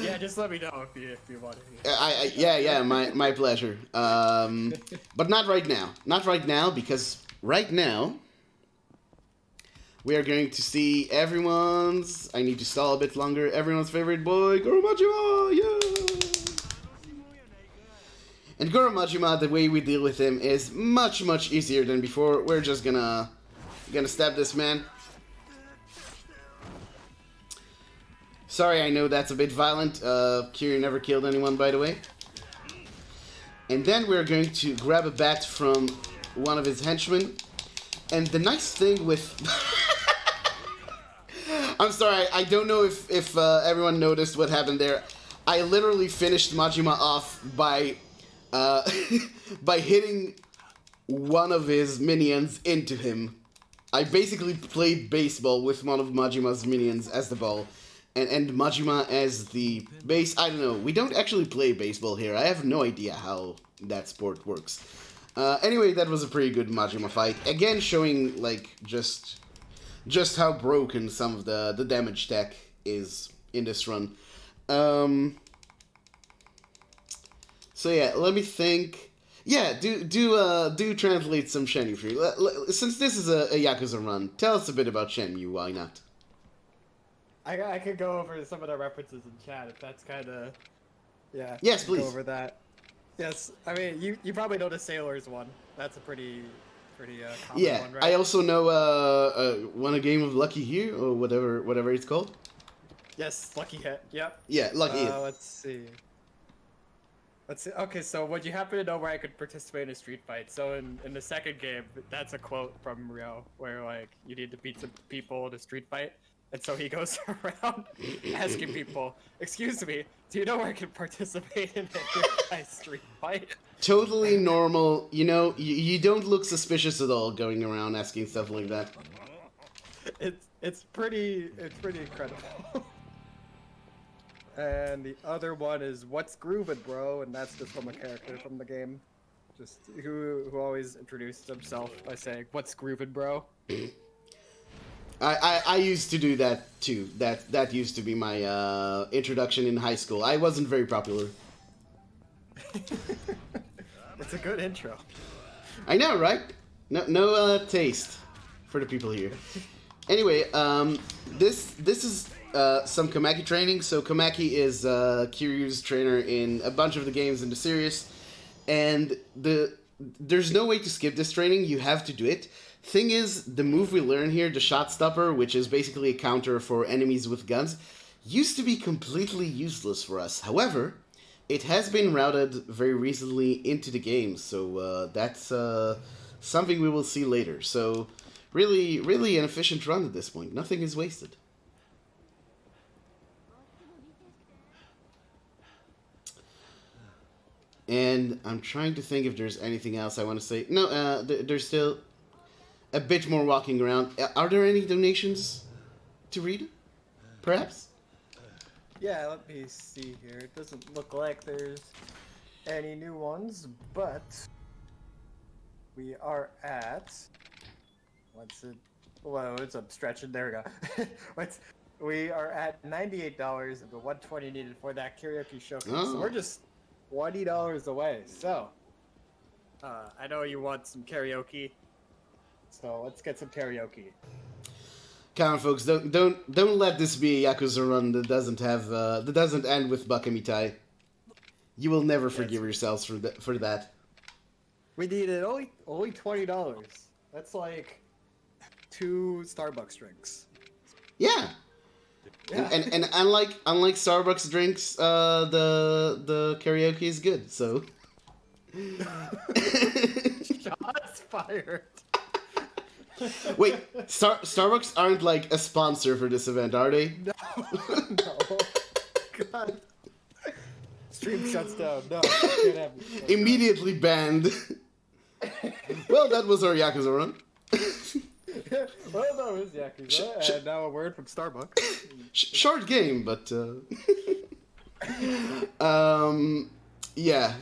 Yeah, just let me know if you want I to. yeah, my pleasure. But not right now. Not right now because right now we are going to see everyone's... I need to stall a bit longer. Everyone's favorite boy, Goro Majima! Yeah! And Goro Majima, the way we deal with him is much easier than before. We're just gonna stab this man. Sorry, I know that's a bit violent. Kiryu never killed anyone, by the way. And then we're going to grab a bat from one of his henchmen. And the nice thing with... I'm sorry, I don't know if everyone noticed what happened there. I literally finished Majima off by by hitting one of his minions into him. I basically played baseball with one of Majima's minions as the ball, and Majima as the base. I don't know. We don't actually play baseball here. I have no idea how that sport works. Anyway, that was a pretty good Majima fight. Again, showing like just how broken some of the damage tech is in this run. So yeah, let me think. Yeah, do translate some Shenmue for you. Since this is a Yakuza run, tell us a bit about Shenmue. Why not? I could go over some of the references in chat if that's kind of... Yeah. Yes, please. Go over that. Yes, I mean, you probably know the Sailors one. That's a pretty common one, right? I also know won a game of Lucky Here, or whatever it's called. Yes, Lucky Hit, yep. Yeah, Lucky Hit. Let's see. Let's see. Okay, so would you happen to know where I could participate in a street fight? So in the second game, that's a quote from Rio, where like you need to beat some people in a street fight, and so he goes around asking people, "Excuse me, do you know where I can participate in a street fight?" Totally normal. You know, you don't look suspicious at all going around asking stuff like that. It's pretty incredible. And the other one is "What's groovin', bro?" and that's just from a character from the game, just who always introduces himself by saying "What's groovin', bro?" I used to do that too. That used to be my introduction in high school. I wasn't very popular. It's a good intro. I know, right? No taste for the people here. Anyway, this is some Kamachi training. So Kamachi is Kiryu's trainer in a bunch of the games in the series, and there's no way to skip this training. You have to do it. Thing is, the move we learn here, the shot stopper, which is basically a counter for enemies with guns, used to be completely useless for us. However, it has been routed very recently into the game, so that's something we will see later. So really an efficient run at this point. Nothing is wasted. And I'm trying to think if there's anything else I want to say. No, there's still a bit more walking around. Are there any donations to read? Perhaps? Yeah, let me see here. It doesn't look like there's any new ones, but we are at... What's it? Whoa, it's up stretching. There we go. We are at $98 of the $120 needed for that karaoke showcase. Oh. So we're just $20 away. So, I know you want some karaoke, so let's get some karaoke. Come on, folks! Don't let this be a Yakuza run that doesn't end with Bakamitai. You will never forgive yourselves for that. We needed only $20. That's like 2 Starbucks drinks. Yeah. Yeah. And unlike Starbucks drinks, the karaoke is good. So. Shots fired. Wait, Starbucks aren't like a sponsor for this event, are they? No. God. Stream shuts down. No, can't have it. Immediately banned. Well, that was our Yakuza run. Well, that was Yakuza, and now a word from Starbucks. Short game, but yeah.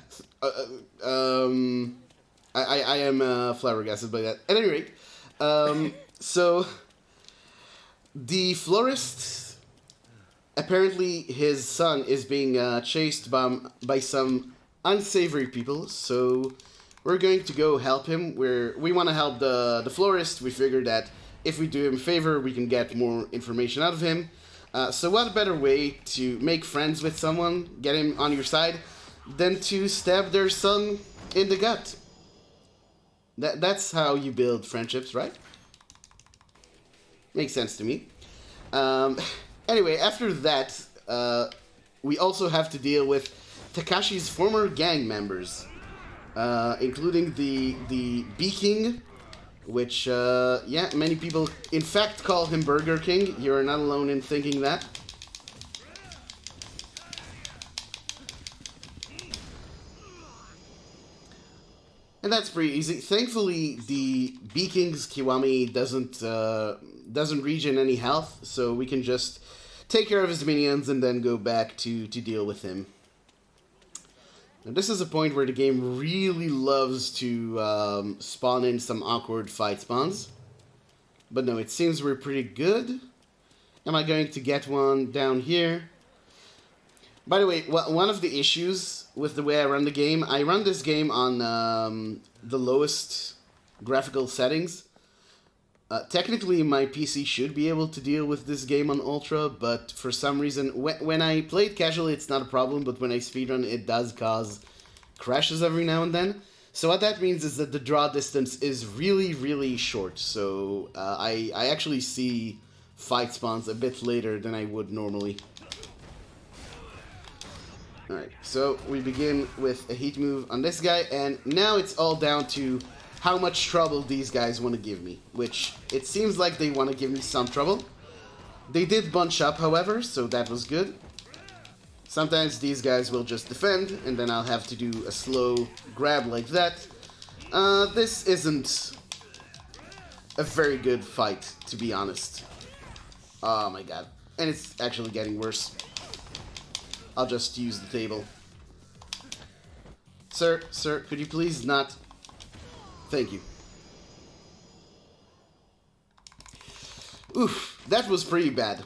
I am flabbergasted by that. At any rate, so the florist, apparently his son is being chased by some unsavory people, so we're going to go help him. We want to help the florist. We figured that if we do him a favor, we can get more information out of him. So what better way to make friends with someone, get him on your side, than to stab their son in the gut? That's how you build friendships, right? Makes sense to me. Anyway, after that, we also have to deal with Takashi's former gang members, including the Bee King, which, yeah, many people in fact call him Burger King. You're not alone in thinking that. And that's pretty easy. Thankfully, the Bee King's Kiwami doesn't regen any health, so we can just take care of his minions and then go back to deal with him. Now, this is a point where the game really loves to spawn in some awkward fight spawns. But no, it seems we're pretty good. Am I going to get one down here? By the way, one of the issues with the way I run the game, I run this game on the lowest graphical settings. Technically, my PC should be able to deal with this game on Ultra, but for some reason, when I play it casually, it's not a problem, but when I speedrun, it does cause crashes every now and then. So what that means is that the draw distance is really, really short, so I actually see fight spawns a bit later than I would normally. Alright, so we begin with a heat move on this guy, and now it's all down to how much trouble these guys want to give me, which it seems like they want to give me some trouble. They did bunch up, however, so that was good. Sometimes these guys will just defend, and then I'll have to do a slow grab like that. This isn't a very good fight, to be honest. Oh my god. And it's actually getting worse. I'll just use the table. Sir, could you please not... Thank you. Oof, that was pretty bad.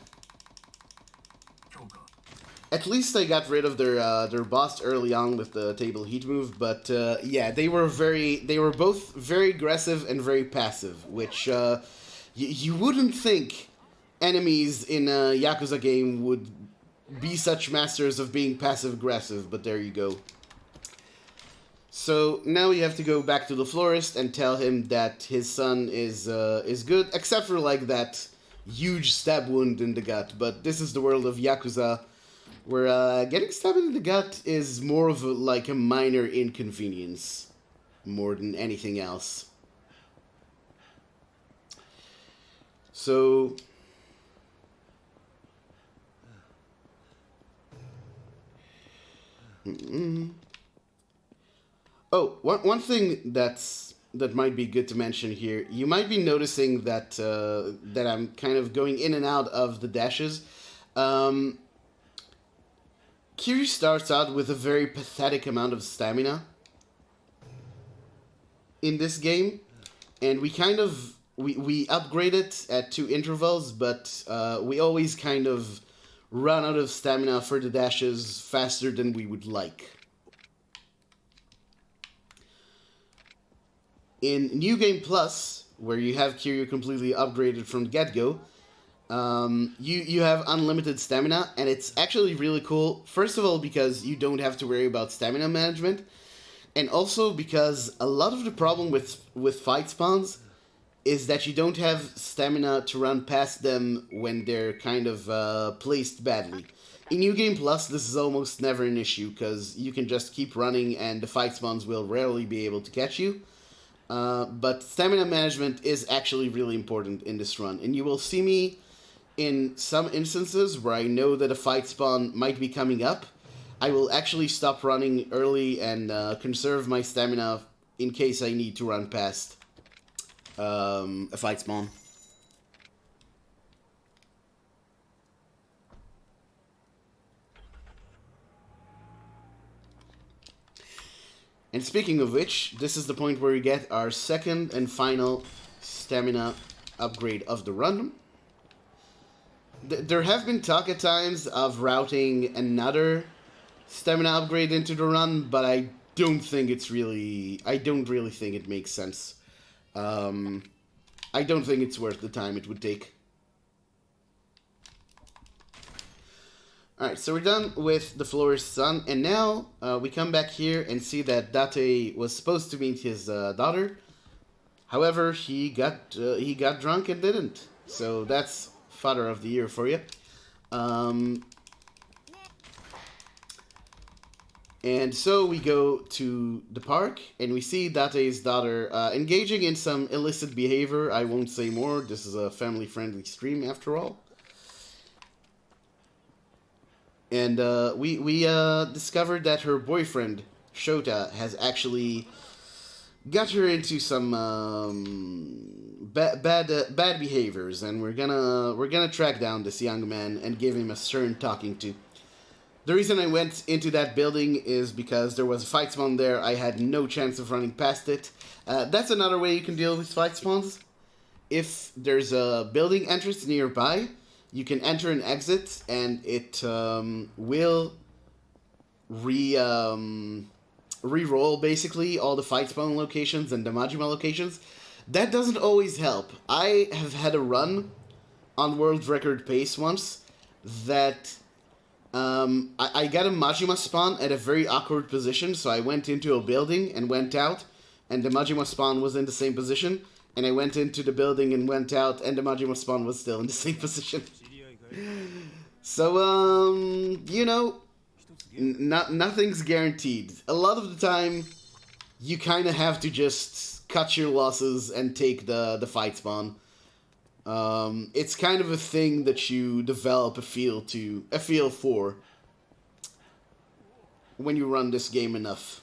At least I got rid of their boss early on with the table heat move, but yeah, they were both very aggressive and very passive, which you wouldn't think enemies in a Yakuza game would be such masters of being passive aggressive, but there you go. So now we have to go back to the florist and tell him that his son is good, except for like that huge stab wound in the gut. But this is the world of Yakuza, where getting stabbed in the gut is more of like a minor inconvenience, more than anything else. So... Oh, one thing that might be good to mention here. You might be noticing that that I'm kind of going in and out of the dashes. Kiryu starts out with a very pathetic amount of stamina in this game, and we kind of we upgrade it at 2 intervals, but we always kind of run out of stamina for the dashes faster than we would like. In New Game Plus, where you have Kiryu completely upgraded from the get-go, you have unlimited stamina, and it's actually really cool. First of all, because you don't have to worry about stamina management, and also because a lot of the problem with fight spawns is that you don't have stamina to run past them when they're kind of placed badly. In New Game Plus, this is almost never an issue, because you can just keep running and the fight spawns will rarely be able to catch you. But stamina management is actually really important in this run, and you will see me in some instances where I know that a fight spawn might be coming up. I will actually stop running early and conserve my stamina in case I need to run past a fight spawn. And speaking of which, this is the point where we get our second and final stamina upgrade of the run. There have been talk at times of routing another stamina upgrade into the run, but I don't really think it makes sense. I don't think it's worth the time it would take. Alright, so we're done with the florist's son, and now we come back here and see that Date was supposed to meet his daughter. However, he got drunk and didn't. So that's Father of the Year for you. And so we go to the park, and we see Date's daughter engaging in some illicit behavior. I won't say more. This is a family-friendly stream, after all. And we discovered that her boyfriend, Shota, has actually got her into some bad behaviors, and we're gonna track down this young man and give him a stern talking to. The reason I went into that building is because there was a fight spawn there. I had no chance of running past it. That's another way you can deal with fight spawns. If there's a building entrance nearby, you can enter and exit, and it will re-roll basically all the fight spawn locations and the Majima locations. That doesn't always help. I have had a run on world record pace once that I got a Majima spawn at a very awkward position, so I went into a building and went out, and the Majima spawn was in the same position, and I went into the building and went out, and the Majima spawn was still in the same position. So, you know, Nothing's guaranteed. A lot of the time, you kind of have to just cut your losses and take the fight spawn. It's kind of a thing that you develop a feel for when you run this game enough.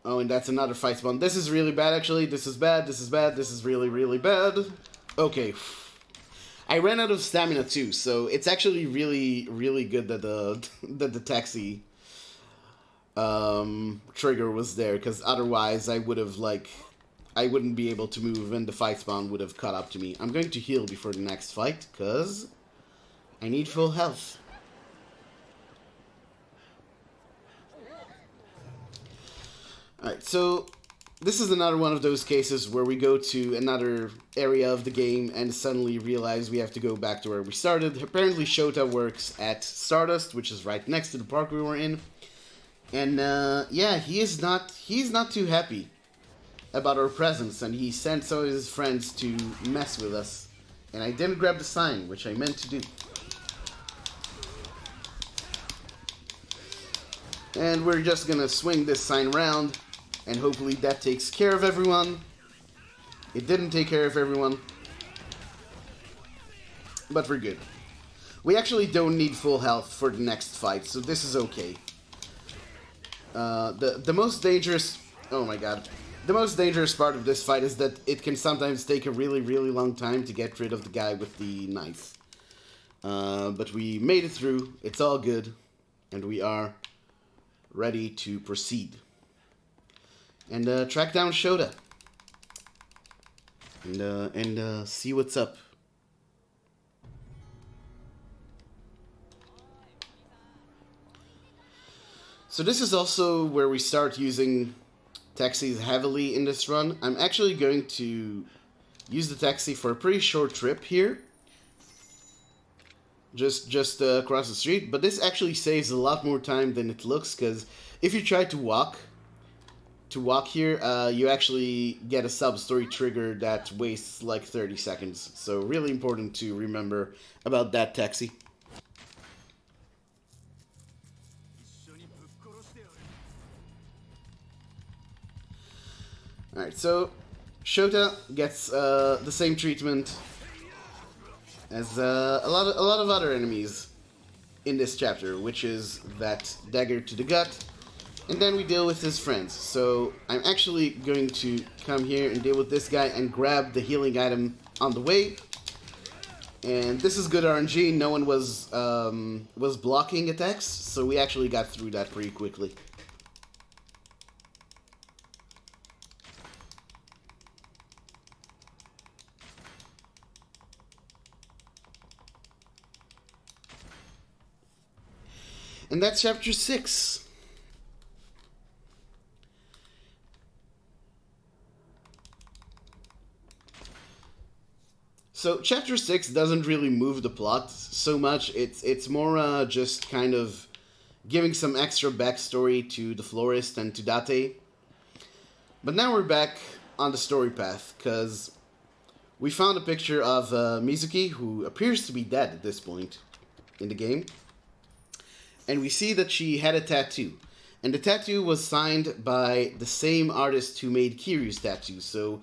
Oh, and that's another fight spawn. This is really bad, actually. This is bad, this is bad, this is really, really bad. Okay. I ran out of stamina, too, so it's actually really, really good that that the taxi trigger was there, because otherwise I wouldn't be able to move, and the fight spawn would have caught up to me. I'm going to heal before the next fight, because I need full health. Alright, so this is another one of those cases where we go to another area of the game and suddenly realize we have to go back to where we started. Apparently Shota works at Stardust, which is right next to the park we were in. And yeah, he's not too happy about our presence, and he sent some of his friends to mess with us. And I didn't grab the sign, which I meant to do. And we're just gonna swing this sign around, and hopefully that takes care of everyone. It didn't take care of everyone, but we're good. We actually don't need full health for the next fight, so this is okay. The most dangerous... Oh my god. The most dangerous part of this fight is that it can sometimes take a really, really long time to get rid of the guy with the knife. But we made it through. It's all good. And we are ready to proceed. And track down Shota. And see what's up. So this is also where we start using taxis heavily in this run. I'm actually going to use the taxi for a pretty short trip here. Just across the street. But this actually saves a lot more time than it looks, because if you try to walk here, you actually get a sub-story trigger that wastes like 30 seconds. So really important to remember about that taxi. Alright, so Shota gets the same treatment as a lot of other enemies in this chapter, which is that dagger to the gut, and then we deal with his friends. So I'm actually going to come here and deal with this guy and grab the healing item on the way. And this is good RNG. No one was blocking attacks, so we actually got through that pretty quickly. And that's chapter 6. So chapter 6 doesn't really move the plot so much. It's more just kind of giving some extra backstory to the florist and to Date. But now we're back on the story path, because we found a picture of Mizuki, who appears to be dead at this point in the game. And we see that she had a tattoo. And the tattoo was signed by the same artist who made Kiryu's tattoo. So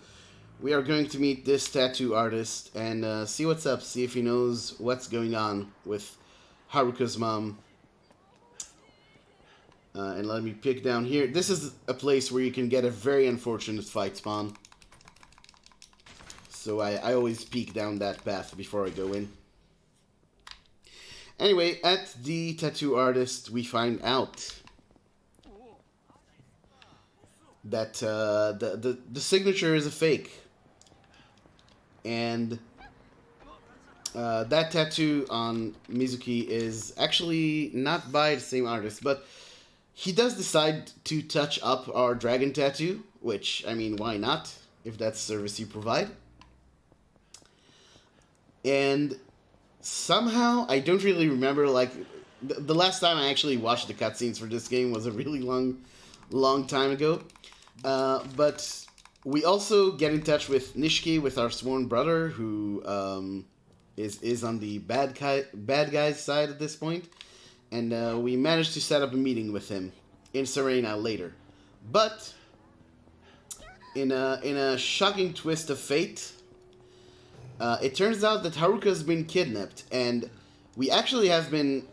we are going to meet this tattoo artist and see what's up. See if he knows what's going on with Haruka's mom. And let me pick down here. This is a place where you can get a very unfortunate fight spawn. So I always peek down that path before I go in. Anyway, at the tattoo artist, we find out that the signature is a fake. And that tattoo on Mizuki is actually not by the same artist, but he does decide to touch up our dragon tattoo, which, I mean, why not, if that's the service you provide. And somehow, I don't really remember, like, the last time I actually watched the cutscenes for this game was a really long time ago. But we also get in touch with Nishiki, with our sworn brother, who is on the bad guy's side at this point, and we managed to set up a meeting with him in Serena later. But in a shocking twist of fate, it turns out that Haruka's been kidnapped, and we actually have been...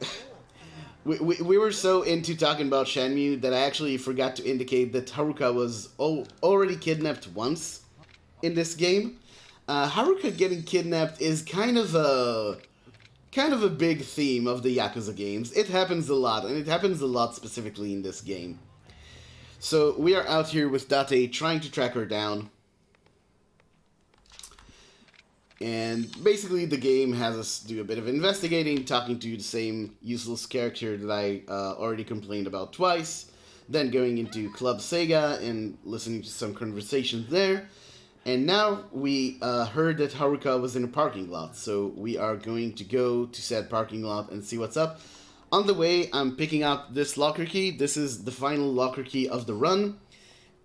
we were so into talking about Shenmue that I actually forgot to indicate that Haruka was already kidnapped once in this game. Haruka getting kidnapped is kind of a big theme of the Yakuza games. It happens a lot, and it happens a lot specifically in this game. So we are out here with Date trying to track her down. And basically the game has us do a bit of investigating, talking to the same useless character that I already complained about twice, then going into Club Sega and listening to some conversations there. And now we heard that Haruka was in a parking lot, so we are going to go to said parking lot and see what's up. On the way, I'm picking up this locker key. This is the final locker key of the run.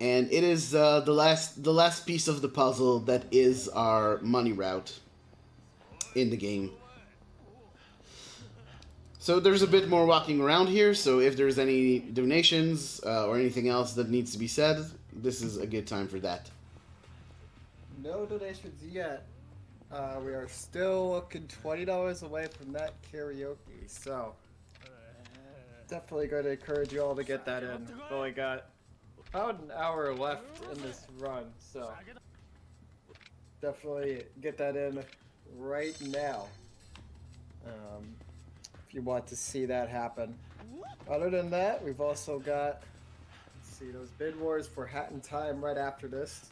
And it is the last piece of the puzzle that is our money route in the game. So there's a bit more walking around here, so if there's any donations or anything else that needs to be said, this is a good time for that. No donations yet. We are still looking $20 away from that karaoke, so definitely going to encourage you all to get that in. We've only got about an hour left in this run, so definitely get that in right now if you want to see that happen. Other than that, we've also got, let's see, those bid wars for Hat in Time right after this.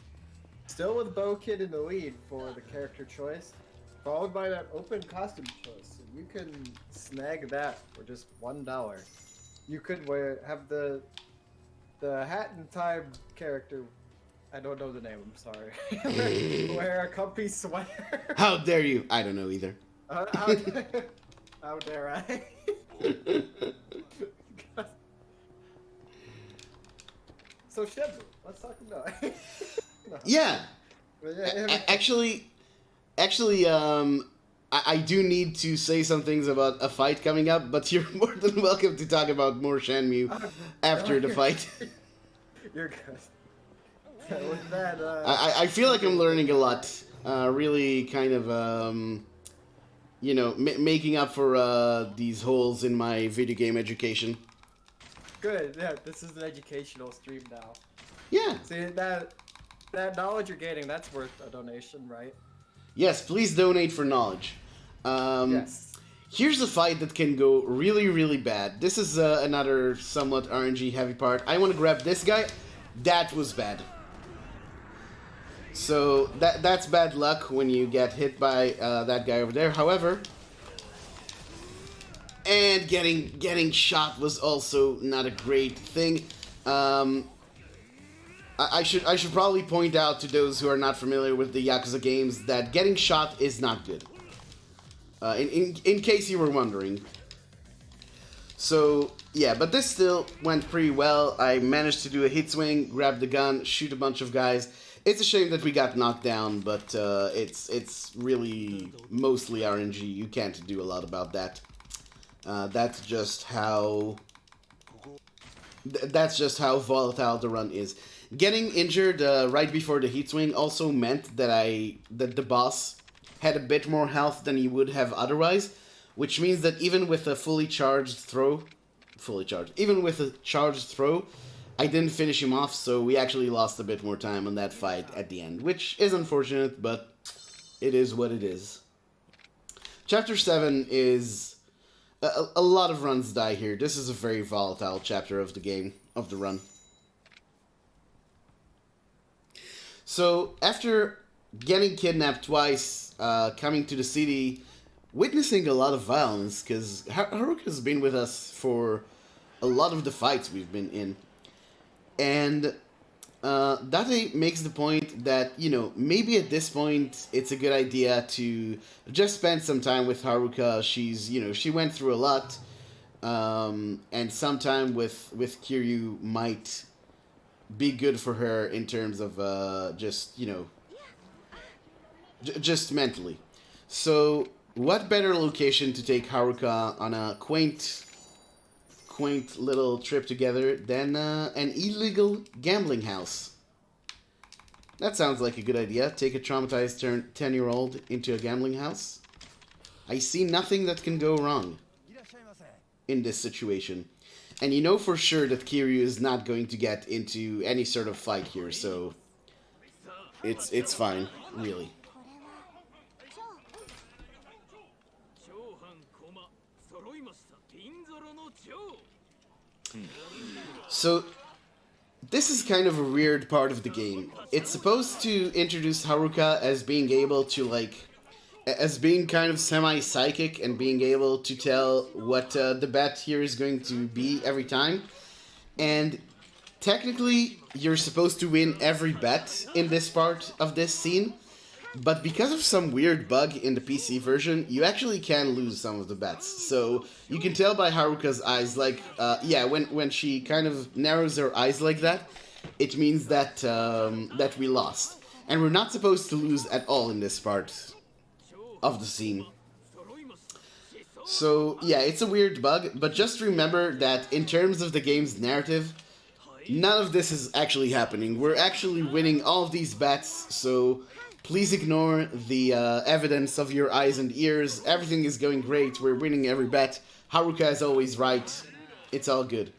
Still with Bo Kid in the lead for the character choice, followed by that open costume choice. And you can snag that for just $1. You could have the Hat in Time character, I don't know the name, I'm sorry. Wear a comfy sweater. How dare you? I don't know either. How dare I? So Shenmue, let's talk about it. Yeah. Actually, I do need to say some things about a fight coming up, but you're more than welcome to talk about more Shenmue after the fight. You're good. With that, I feel like I'm learning a lot. Really kind of, making up for these holes in my video game education. Good, yeah, this is an educational stream now. Yeah. See, that knowledge you're gaining, that's worth a donation, right? Yes, please donate for knowledge. Yes. Here's a fight that can go really, really bad. This is another somewhat RNG heavy part. I want to grab this guy. That was bad. So that's bad luck when you get hit by that guy over there. However, and getting shot was also not a great thing. I should probably point out to those who are not familiar with the Yakuza games that getting shot is not good. In case you were wondering. So, yeah, but this still went pretty well. I managed to do a hit swing, grab the gun, shoot a bunch of guys. It's a shame that we got knocked down, but it's really mostly RNG. You can't do a lot about that. That's just how volatile the run is. Getting injured right before the heat swing also meant that the boss had a bit more health than he would have otherwise, which means that even with a charged throw, I didn't finish him off, so we actually lost a bit more time on that fight at the end, which is unfortunate, but it is what it is. Chapter 7 is... A lot of runs die here. This is a very volatile chapter of the game, of the run. So, after getting kidnapped twice, coming to the city, witnessing a lot of violence, because Haruka's been with us for a lot of the fights we've been in. And Date makes the point that, maybe at this point it's a good idea to just spend some time with Haruka. She went through a lot, and some time with Kiryu might be good for her in terms of just, you know, just mentally. So, what better location to take Haruka on a quaint little trip together than an illegal gambling house? That sounds like a good idea. Take a traumatized 10-year-old into a gambling house. I see nothing that can go wrong in this situation. And you know for sure that Kiryu is not going to get into any sort of fight here, so it's fine, really. So, this is kind of a weird part of the game. It's supposed to introduce Haruka as being able to, like, as being kind of semi-psychic and being able to tell what the bet here is going to be every time. And technically, you're supposed to win every bet in this part of this scene. But because of some weird bug in the PC version, you actually can lose some of the bets. So you can tell by Haruka's eyes, like, yeah, when she kind of narrows her eyes like that, it means that that we lost. And we're not supposed to lose at all in this part of the scene. So yeah, it's a weird bug, but just remember that in terms of the game's narrative, none of this is actually happening. We're actually winning all of these bets, so please ignore the evidence of your eyes and ears. Everything is going great. We're winning every bet. Haruka is always right. It's all good.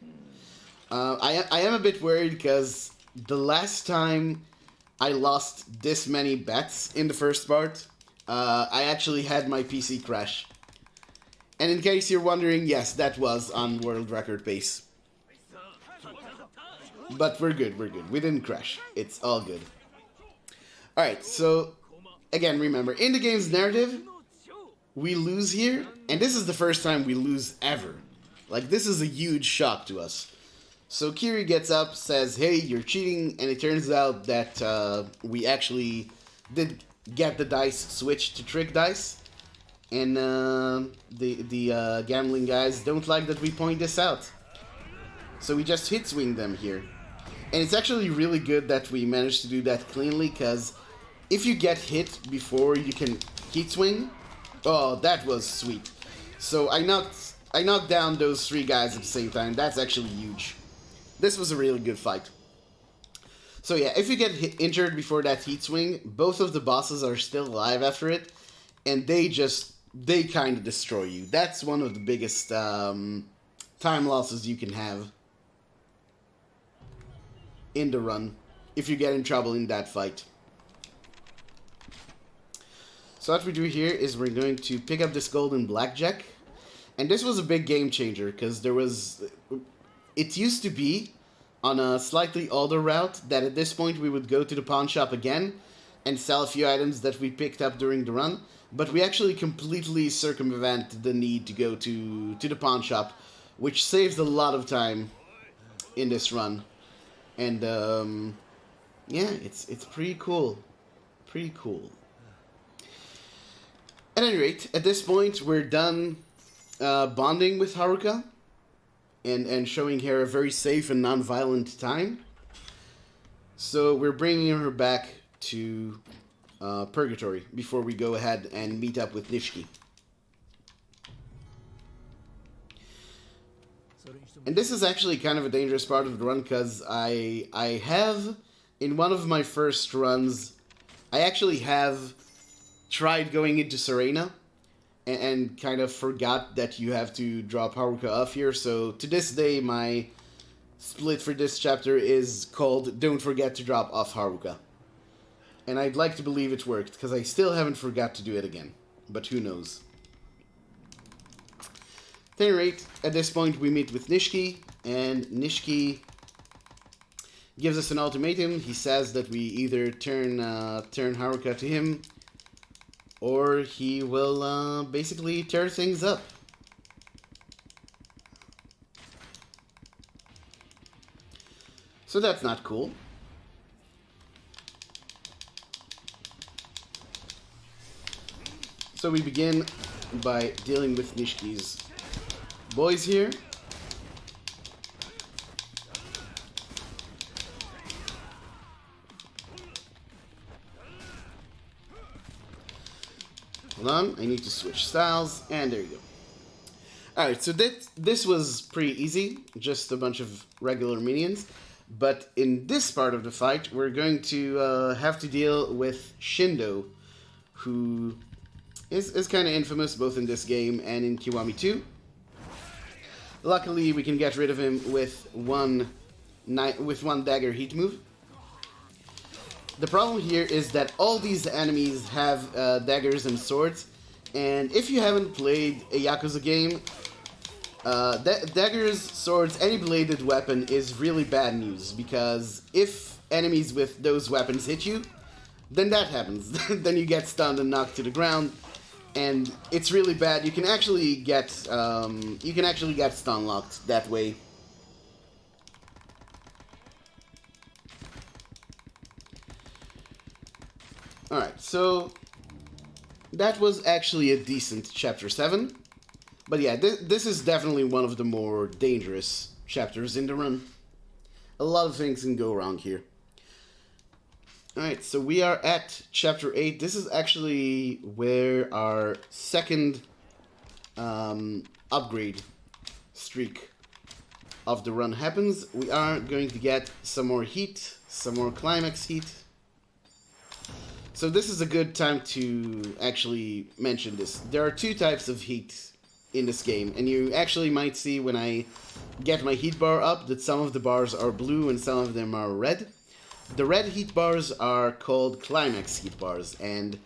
I am a bit worried because the last time I lost this many bets in the first part, I actually had my PC crash. And in case you're wondering, yes, that was on world record pace. But we're good, we're good. We didn't crash. It's all good. Alright, so, again, remember, in the game's narrative, we lose here, and this is the first time we lose ever. Like, this is a huge shock to us. So Kiri gets up, says, hey, you're cheating, and it turns out that we actually did get the dice switched to trick dice, and the gambling guys don't like that we point this out. So we just hit swing them here. And it's actually really good that we managed to do that cleanly, because if you get hit before you can heat swing, oh, that was sweet. So I knocked down those 3 guys at the same time. That's actually huge. This was a really good fight. So yeah, if you get injured before that heat swing, both of the bosses are still alive after it, and they kind of destroy you. That's one of the biggest time losses you can have in the run, if you get in trouble in that fight. So what we do here is we're going to pick up this golden blackjack, and this was a big game changer, because it used to be on a slightly older route that at this point we would go to the pawn shop again and sell a few items that we picked up during the run, but we actually completely circumvent the need to go to the pawn shop, which saves a lot of time in this run. And yeah, it's pretty cool. Pretty cool. At any rate, at this point, we're done bonding with Haruka and showing her a very safe and non-violent time. So we're bringing her back to Purgatory before we go ahead and meet up with Nishiki. And this is actually kind of a dangerous part of the run, because I have, in one of my first runs, I actually have tried going into Serena and kind of forgot that you have to drop Haruka off here. So to this day, my split for this chapter is called Don't Forget to Drop Off Haruka. And I'd like to believe it worked, because I still haven't forgot to do it again. But who knows. At any rate, at this point we meet with Nishiki, and Nishiki gives us an ultimatum. He says that we either turn Haruka to him, or he will basically tear things up. So that's not cool. So we begin by dealing with Nishiki's boys here. Hold on, I need to switch styles, and there you go. Alright, so this was pretty easy, just a bunch of regular minions. But in this part of the fight, we're going to have to deal with Shindo, who is kind of infamous both in this game and in Kiwami 2. Luckily, we can get rid of him with one dagger heat move. The problem here is that all these enemies have daggers and swords, and if you haven't played a Yakuza game, daggers, swords, any bladed weapon is really bad news, because if enemies with those weapons hit you, then that happens. Then you get stunned and knocked to the ground, and it's really bad. You can actually get stun locked that way. Alright, so that was actually a decent Chapter 7. But yeah, this is definitely one of the more dangerous chapters in the run. A lot of things can go wrong here. Alright, so we are at Chapter 8. This is actually where our second upgrade streak of the run happens. We are going to get some more heat, some more climax heat. So this is a good time to actually mention this. There are two types of heat in this game, and you actually might see when I get my heat bar up that some of the bars are blue and some of them are red. The red heat bars are called climax heat bars, and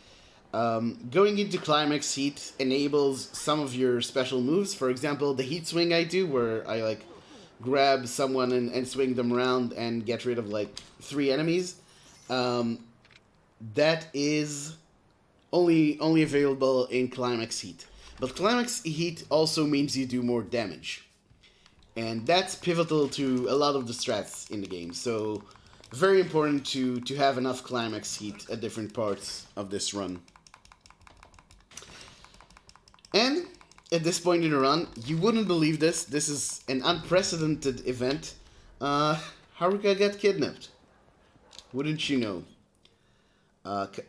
going into climax heat enables some of your special moves. For example, the heat swing I do, where I like grab someone and swing them around and get rid of like 3 enemies. That is only available in climax heat. But climax heat also means you do more damage. And that's pivotal to a lot of the strats in the game. So very important to have enough climax heat at different parts of this run. And at this point in the run, you wouldn't believe this. This is an unprecedented event. Haruka got kidnapped. Wouldn't you know?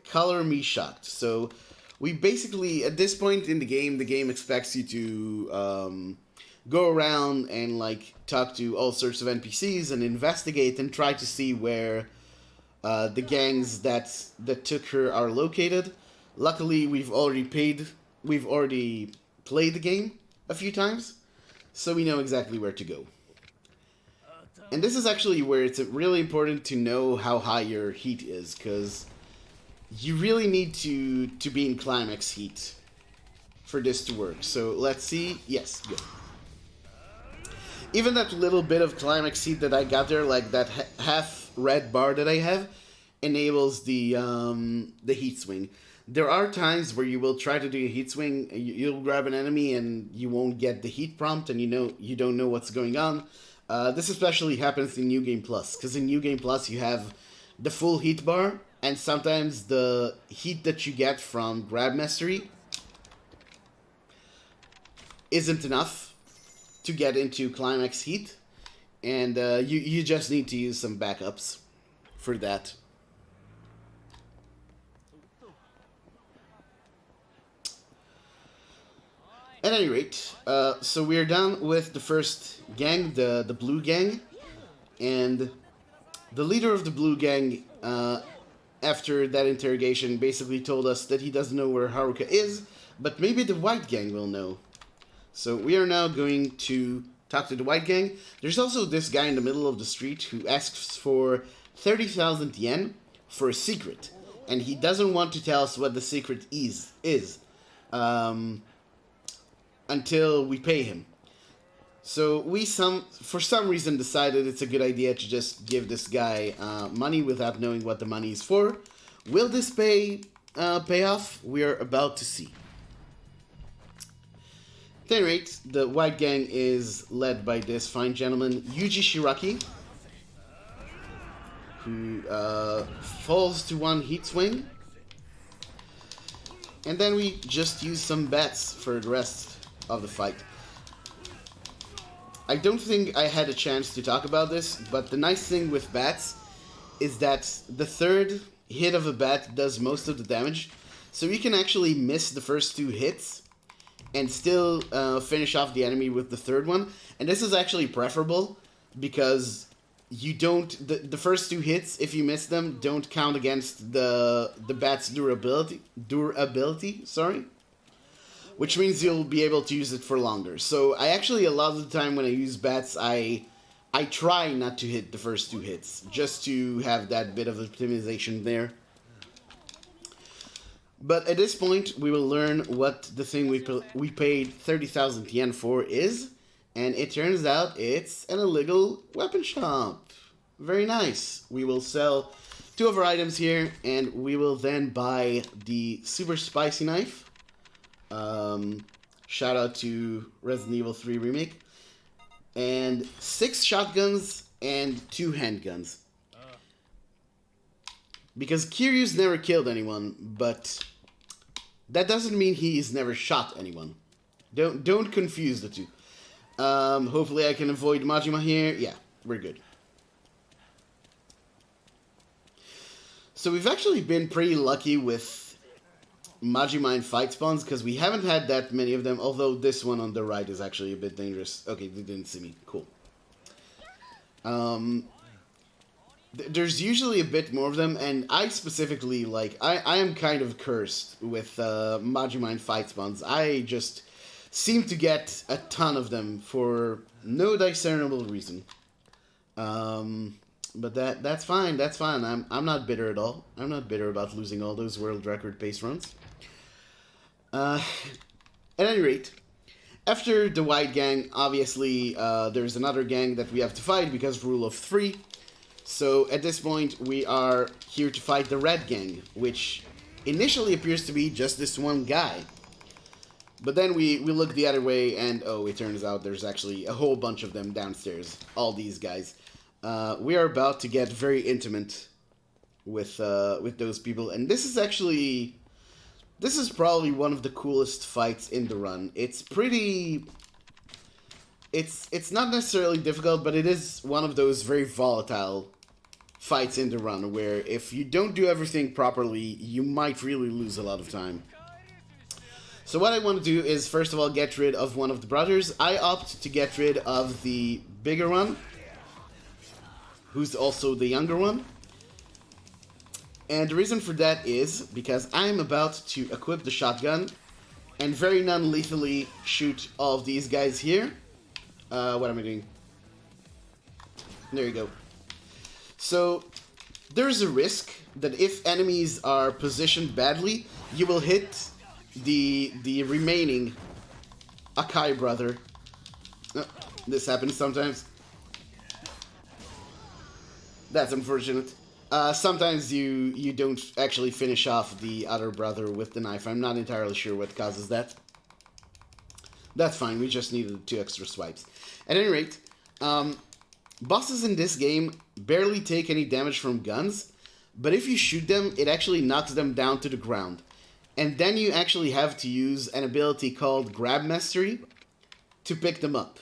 Color me shocked. So we basically, at this point in the game expects you to go around and like talk to all sorts of NPCs and investigate and try to see where the gangs that took her are located. Luckily, we've already played the game a few times, so we know exactly where to go. And this is actually where it's really important to know how high your heat is, because you really need to be in climax heat for this to work. So let's see. Yes, good. Even that little bit of climax heat that I got there, like that half red bar that I have, enables the heat swing. There are times where you will try to do a heat swing, you'll grab an enemy and you won't get the heat prompt, and you don't know what's going on. This especially happens in New Game Plus, because in New Game Plus you have the full heat bar, and sometimes the heat that you get from grab mastery isn't enough to get into climax heat, and you just need to use some backups for that. At any rate, so we're done with the first gang, the blue gang, and the leader of the blue gang, after that interrogation, basically told us that he doesn't know where Haruka is, but maybe the white gang will know. So we are now going to talk to the white gang. There's also this guy in the middle of the street who asks for 30,000 yen for a secret, and he doesn't want to tell us what the secret is. Until we pay him. So we for some reason decided it's a good idea to just give this guy money without knowing what the money is for. Will this pay off? We are about to see. At any rate, the white gang is led by this fine gentleman, Yuji Shiraki, who falls to one heat swing. And then we just use some bats for the rest of the fight. I don't think I had a chance to talk about this, but the nice thing with bats is that the third hit of a bat does most of the damage. So you can actually miss the first 2 hits and still finish off the enemy with the 3rd one. And this is actually preferable because you don't... The first 2 hits, if you miss them, don't count against the bat's durability, sorry. Which means you'll be able to use it for longer. So I actually, a lot of the time when I use bats, I try not to hit the first 2 hits, just to have that bit of optimization there. But at this point, we will learn what the thing we paid 30,000 yen for is, and it turns out it's an illegal weapon shop. Very nice. We will sell 2 of our items here, and we will then buy the super spicy knife. Shout out to Resident Evil 3 Remake. And 6 shotguns and 2 handguns. Because Kiryu's never killed anyone, but that doesn't mean he's never shot anyone. Don't confuse the two. Hopefully I can avoid Majima here. Yeah, we're good. So we've actually been pretty lucky with Majima and fight spawns, because we haven't had that many of them, although this one on the right is actually a bit dangerous. Okay, they didn't see me. Cool. There's usually a bit more of them, and I specifically, like, I am kind of cursed with Majima and fight spawns. I just seem to get a ton of them for no discernible reason. But that's fine, that's fine. I'm not bitter at all. I'm not bitter about losing all those world record pace runs. At any rate, after the white gang, obviously there's another gang that we have to fight because rule of 3. So at this point we are here to fight the red gang, which initially appears to be just this one guy. But then we look the other way and oh, it turns out there's actually a whole bunch of them downstairs. All these guys. We are about to get very intimate with those people, and this is probably one of the coolest fights in the run. It's pretty... It's not necessarily difficult, but it is one of those very volatile fights in the run, where if you don't do everything properly, you might really lose a lot of time. So what I want to do is, first of all, get rid of one of the brothers. I opt to get rid of the bigger one, who's also the younger one. And the reason for that is because I'm about to equip the shotgun and very non-lethally shoot all of these guys here. What am I doing? There you go. So there's a risk that if enemies are positioned badly, you will hit the remaining Akai brother. Oh, this happens sometimes. That's unfortunate. Sometimes you don't actually finish off the other brother with the knife. I'm not entirely sure what causes that. That's fine, we just needed 2 extra swipes. At any rate, bosses in this game barely take any damage from guns, but if you shoot them, it actually knocks them down to the ground. And then you actually have to use an ability called Grab Mastery to pick them up.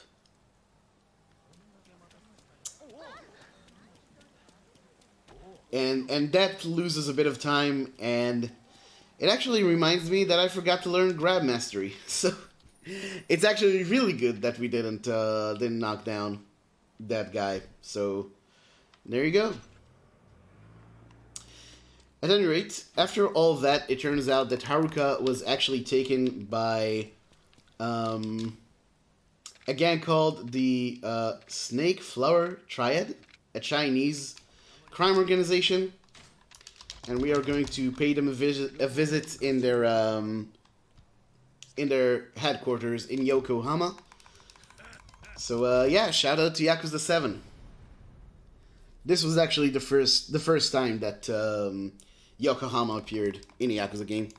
And that loses a bit of time, and it actually reminds me that I forgot to learn Grab Mastery. So it's actually really good that we didn't knock down that guy. So there you go. At any rate, after all that, it turns out that Haruka was actually taken by a gang called the Snake Flower Triad, a Chinese crime organization, and we are going to pay them a visit in their headquarters in Yokohama. So yeah, shout out to Yakuza 7. This was actually the first time that Yokohama appeared in a Yakuza game.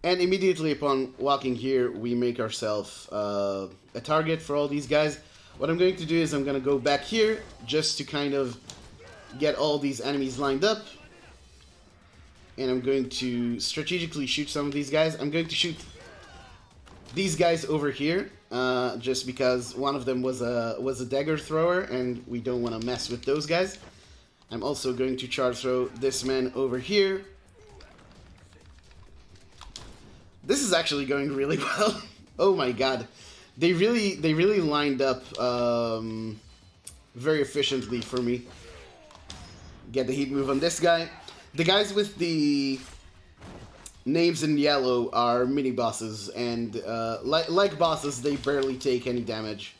And immediately upon walking here, we make ourselves a target for all these guys. What I'm going to do is I'm going to go back here just to kind of get all these enemies lined up. And I'm going to strategically shoot some of these guys. I'm going to shoot these guys over here just because one of them was a dagger thrower, and we don't want to mess with those guys. I'm also going to charge throw this man over here. This is actually going really well. Oh my god. They really lined up very efficiently for me. Get the heat move on this guy. The guys with the names in yellow are mini bosses, and like bosses, they barely take any damage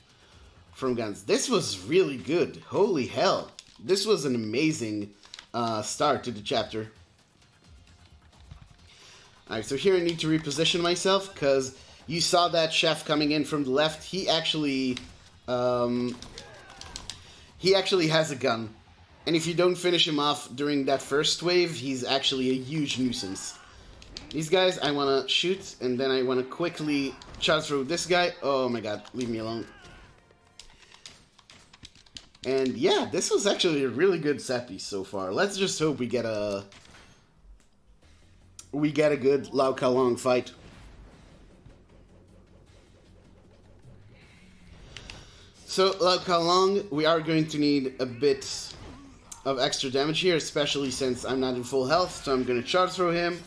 from guns. This was really good. Holy hell. This was an amazing start to the chapter. Alright, so here I need to reposition myself, because you saw that chef coming in from the left. He actually has a gun. And if you don't finish him off during that first wave, he's actually a huge nuisance. These guys I want to shoot, and then I want to quickly charge through this guy. Oh my god, leave me alone. And yeah, this was actually a really good set piece so far. Let's just hope we get a good Lau Ka Long fight. So, Lau Ka Long, we are going to need a bit of extra damage here, especially since I'm not in full health, so I'm going to charge throw him.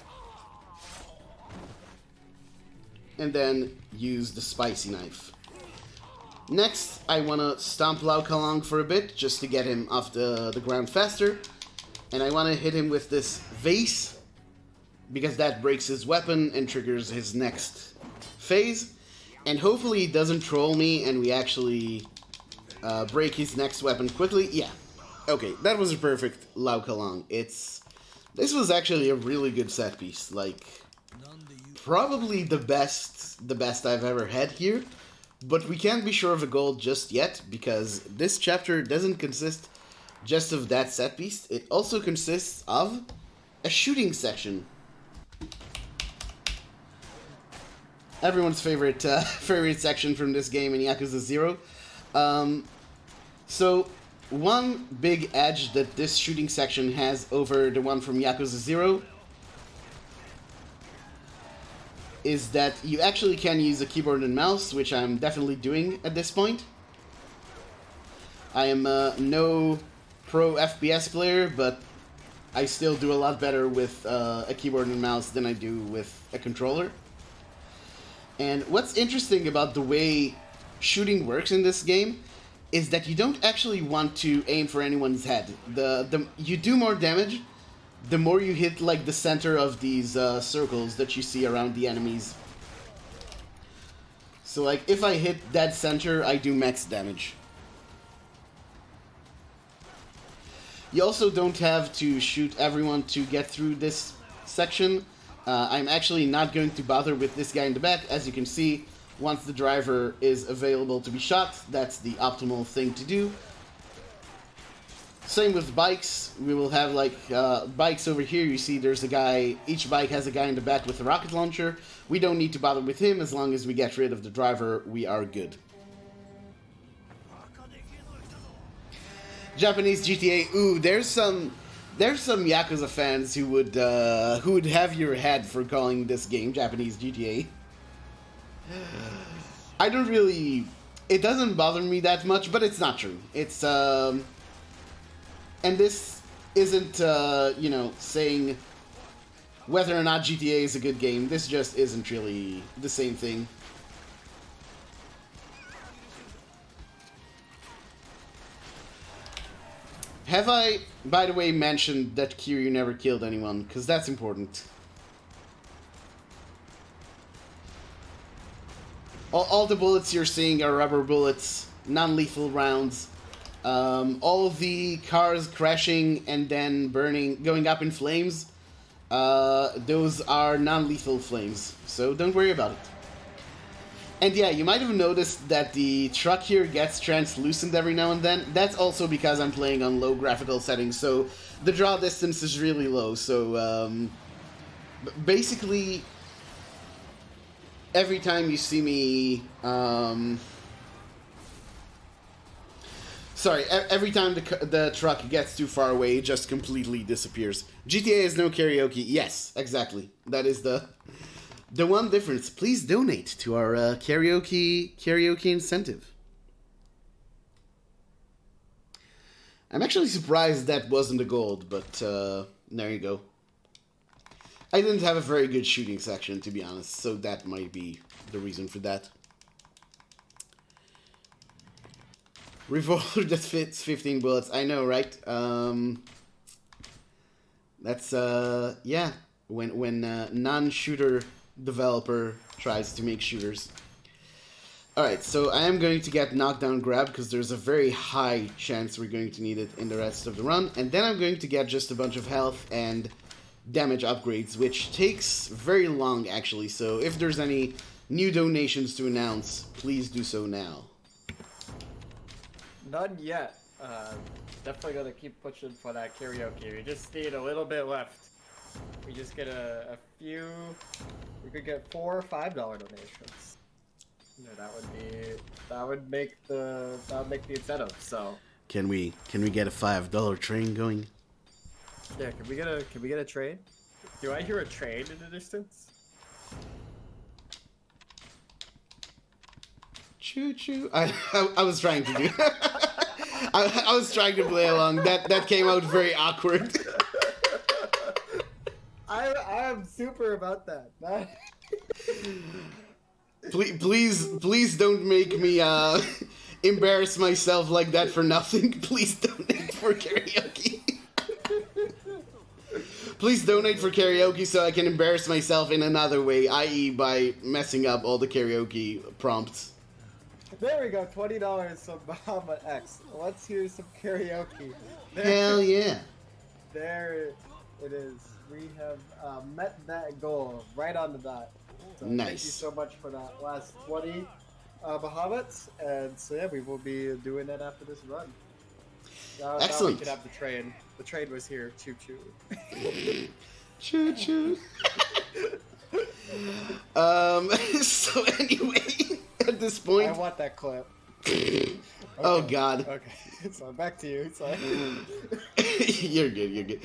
And then use the spicy knife. Next, I want to stomp Lau Ka Long for a bit, just to get him off the ground faster. And I want to hit him with this vase, because that breaks his weapon and triggers his next phase. And hopefully he doesn't troll me and we actually break his next weapon quickly. Yeah. Okay, that was a perfect Lau Ka Long. This was actually a really good set piece. Like, probably the best I've ever had here. But we can't be sure of a goal just yet, because this chapter doesn't consist just of that set piece. It also consists of a shooting section. Everyone's favorite section from this game in Yakuza 0. So, one big edge that this shooting section has over the one from Yakuza 0 is that you actually can use a keyboard and mouse, which I'm definitely doing at this point. I am no pro FPS player, but I still do a lot better with a keyboard and mouse than I do with a controller. And what's interesting about the way shooting works in this game is that you don't actually want to aim for anyone's head. You do more damage the more you hit like the center of these circles that you see around the enemies. So like if I hit dead center, I do max damage. You also don't have to shoot everyone to get through this section. I'm actually not going to bother with this guy in the back. As you can see, once the driver is available to be shot, that's the optimal thing to do. Same with bikes. We will have like bikes over here. You see there's a guy, each bike has a guy in the back with a rocket launcher. We don't need to bother with him. As long as we get rid of the driver, we are good. Japanese GTA. Ooh, there's some Yakuza fans who would have your head for calling this game Japanese GTA. I don't really... It doesn't bother me that much, but it's not true. It's, and this isn't, you know, saying whether or not GTA is a good game. This just isn't really the same thing. Have I, by the way, mentioned that Kiryu never killed anyone? Because that's important. All the bullets you're seeing are rubber bullets, non-lethal rounds. All of the cars crashing and then burning, going up in flames, those are non-lethal flames, so don't worry about it. And yeah, you might have noticed that the truck here gets translucent every now and then. That's also because I'm playing on low graphical settings, so the draw distance is really low. So basically, every time you see me... every time the truck gets too far away, it just completely disappears. GTA is no karaoke. Yes, exactly. That is the The one difference, please donate to our karaoke incentive. I'm actually surprised that wasn't a gold, but there you go. I didn't have a very good shooting section, to be honest, so that might be the reason for that. Revolver that fits 15 bullets. I know, right? That's yeah. When non-shooter developer tries to make shooters. All right, so I am going to get knockdown grab because there's a very high chance we're going to need it in the rest of the run, and then I'm going to get just a bunch of health and damage upgrades, which takes very long actually. So if there's any new donations to announce, please do so now. None yet. Definitely gonna keep pushing for that karaoke. We just need a little bit left. We just get a few. We could get $4 or $5 donations. You know, that would make the incentive. So. Can we get a $5 train going? Yeah. Can we get a train? Do I hear a train in the distance? Choo choo. I was trying to do. I was trying to play along. That came out very awkward. I am super about that. Please don't make me embarrass myself like that for nothing. Please donate for karaoke. Please donate for karaoke so I can embarrass myself in another way, i.e. by messing up all the karaoke prompts. There we go, $20 from Bahama X. Let's hear some karaoke. Hell yeah. There it is. We have met that goal right on the dot. So nice. Thank you so much for that last 20 Bahamats. And so yeah, we will be doing that after this run. Excellent. Now we can have the train. The train was here. Choo choo. Choo choo. So anyway, at this point, I want that clip. Okay. Oh God. Okay, so back to you. Sorry. You're good.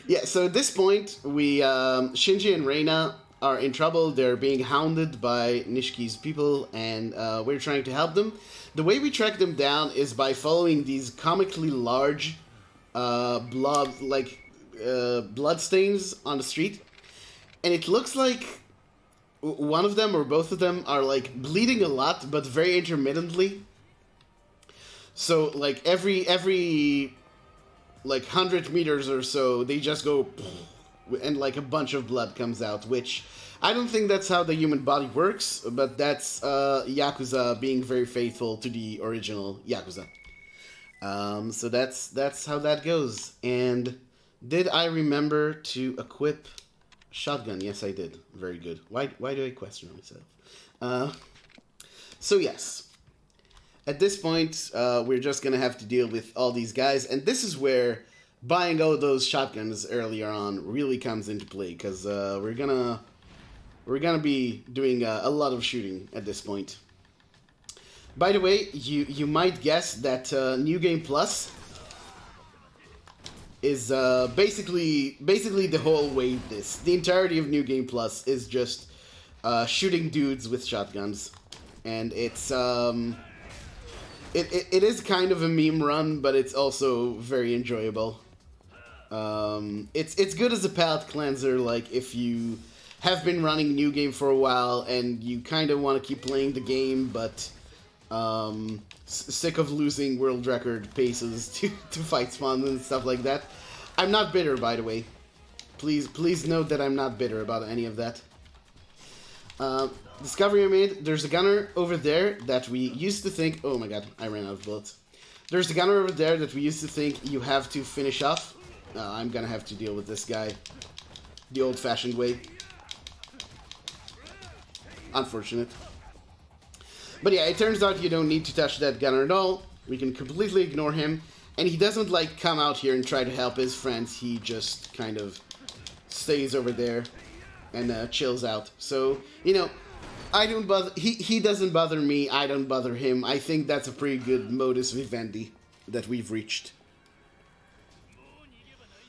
Yeah. So at this point, we Shinji and Reina are in trouble. They're being hounded by Nishiki's people, and we're trying to help them. The way we track them down is by following these comically large blood stains on the street, and it looks like one of them or both of them are like bleeding a lot, but very intermittently. So like every like 100 meters or so, they just go and like a bunch of blood comes out, which I don't think that's how the human body works, but that's Yakuza being very faithful to the original Yakuza. So that's how that goes. And did I remember to equip shotgun? Yes, I did. Very good. Why do I question myself? So yes. At this point, we're just gonna have to deal with all these guys, and this is where buying all those shotguns earlier on really comes into play, because we're gonna be doing a lot of shooting at this point. By the way, you might guess that New Game Plus is basically the whole way. The entirety of New Game Plus is just shooting dudes with shotguns, and it's it is kind of a meme run, but it's also very enjoyable. It's good as a palate cleanser, like if you have been running New Game for a while and you kind of want to keep playing the game, but sick of losing world record paces to fight spawns and stuff like that. I'm not bitter, by the way. Please note that I'm not bitter about any of that. Discovery I made, there's a gunner over there that we used to think... Oh my god, I ran out of bullets. There's a gunner over there that we used to think you have to finish off. I'm gonna have to deal with this guy the old-fashioned way. Unfortunate. But yeah, it turns out you don't need to touch that gunner at all. We can completely ignore him. And he doesn't, like, come out here and try to help his friends. He just kind of stays over there and chills out. So, you know, I don't bother... He doesn't bother me, I don't bother him. I think that's a pretty good modus vivendi that we've reached.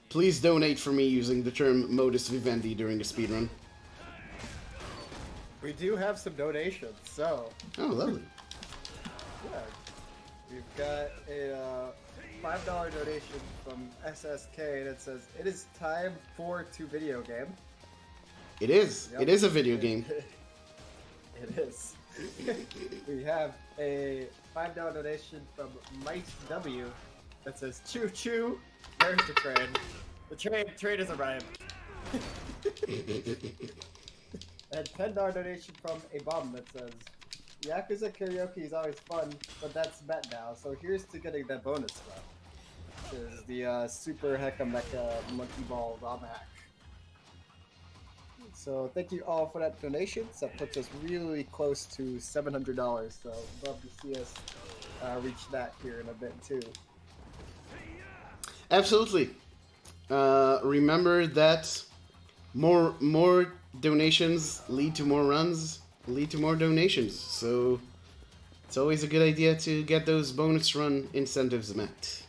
Please donate for me using the term modus vivendi during a speedrun. We do have some donations, so Oh, lovely. yeah, we've got a $5 donation from SSK that says it is time for to video game. It is. Yep. It is a video game. It is. We have a $5 donation from Mike W that says choo choo. There's the train. The train has arrived. And $10 donation from a bum that says Yakuza karaoke is always fun, but that's met now. So here's to getting that bonus stuff. Which is the super hecka mecha monkey ball ROM hack. So thank you all for that donation. That puts us really close to $700. So love to see us reach that here in a bit too. Absolutely. Remember that more donations lead to more runs, lead to more donations. So it's always a good idea to get those bonus run incentives met.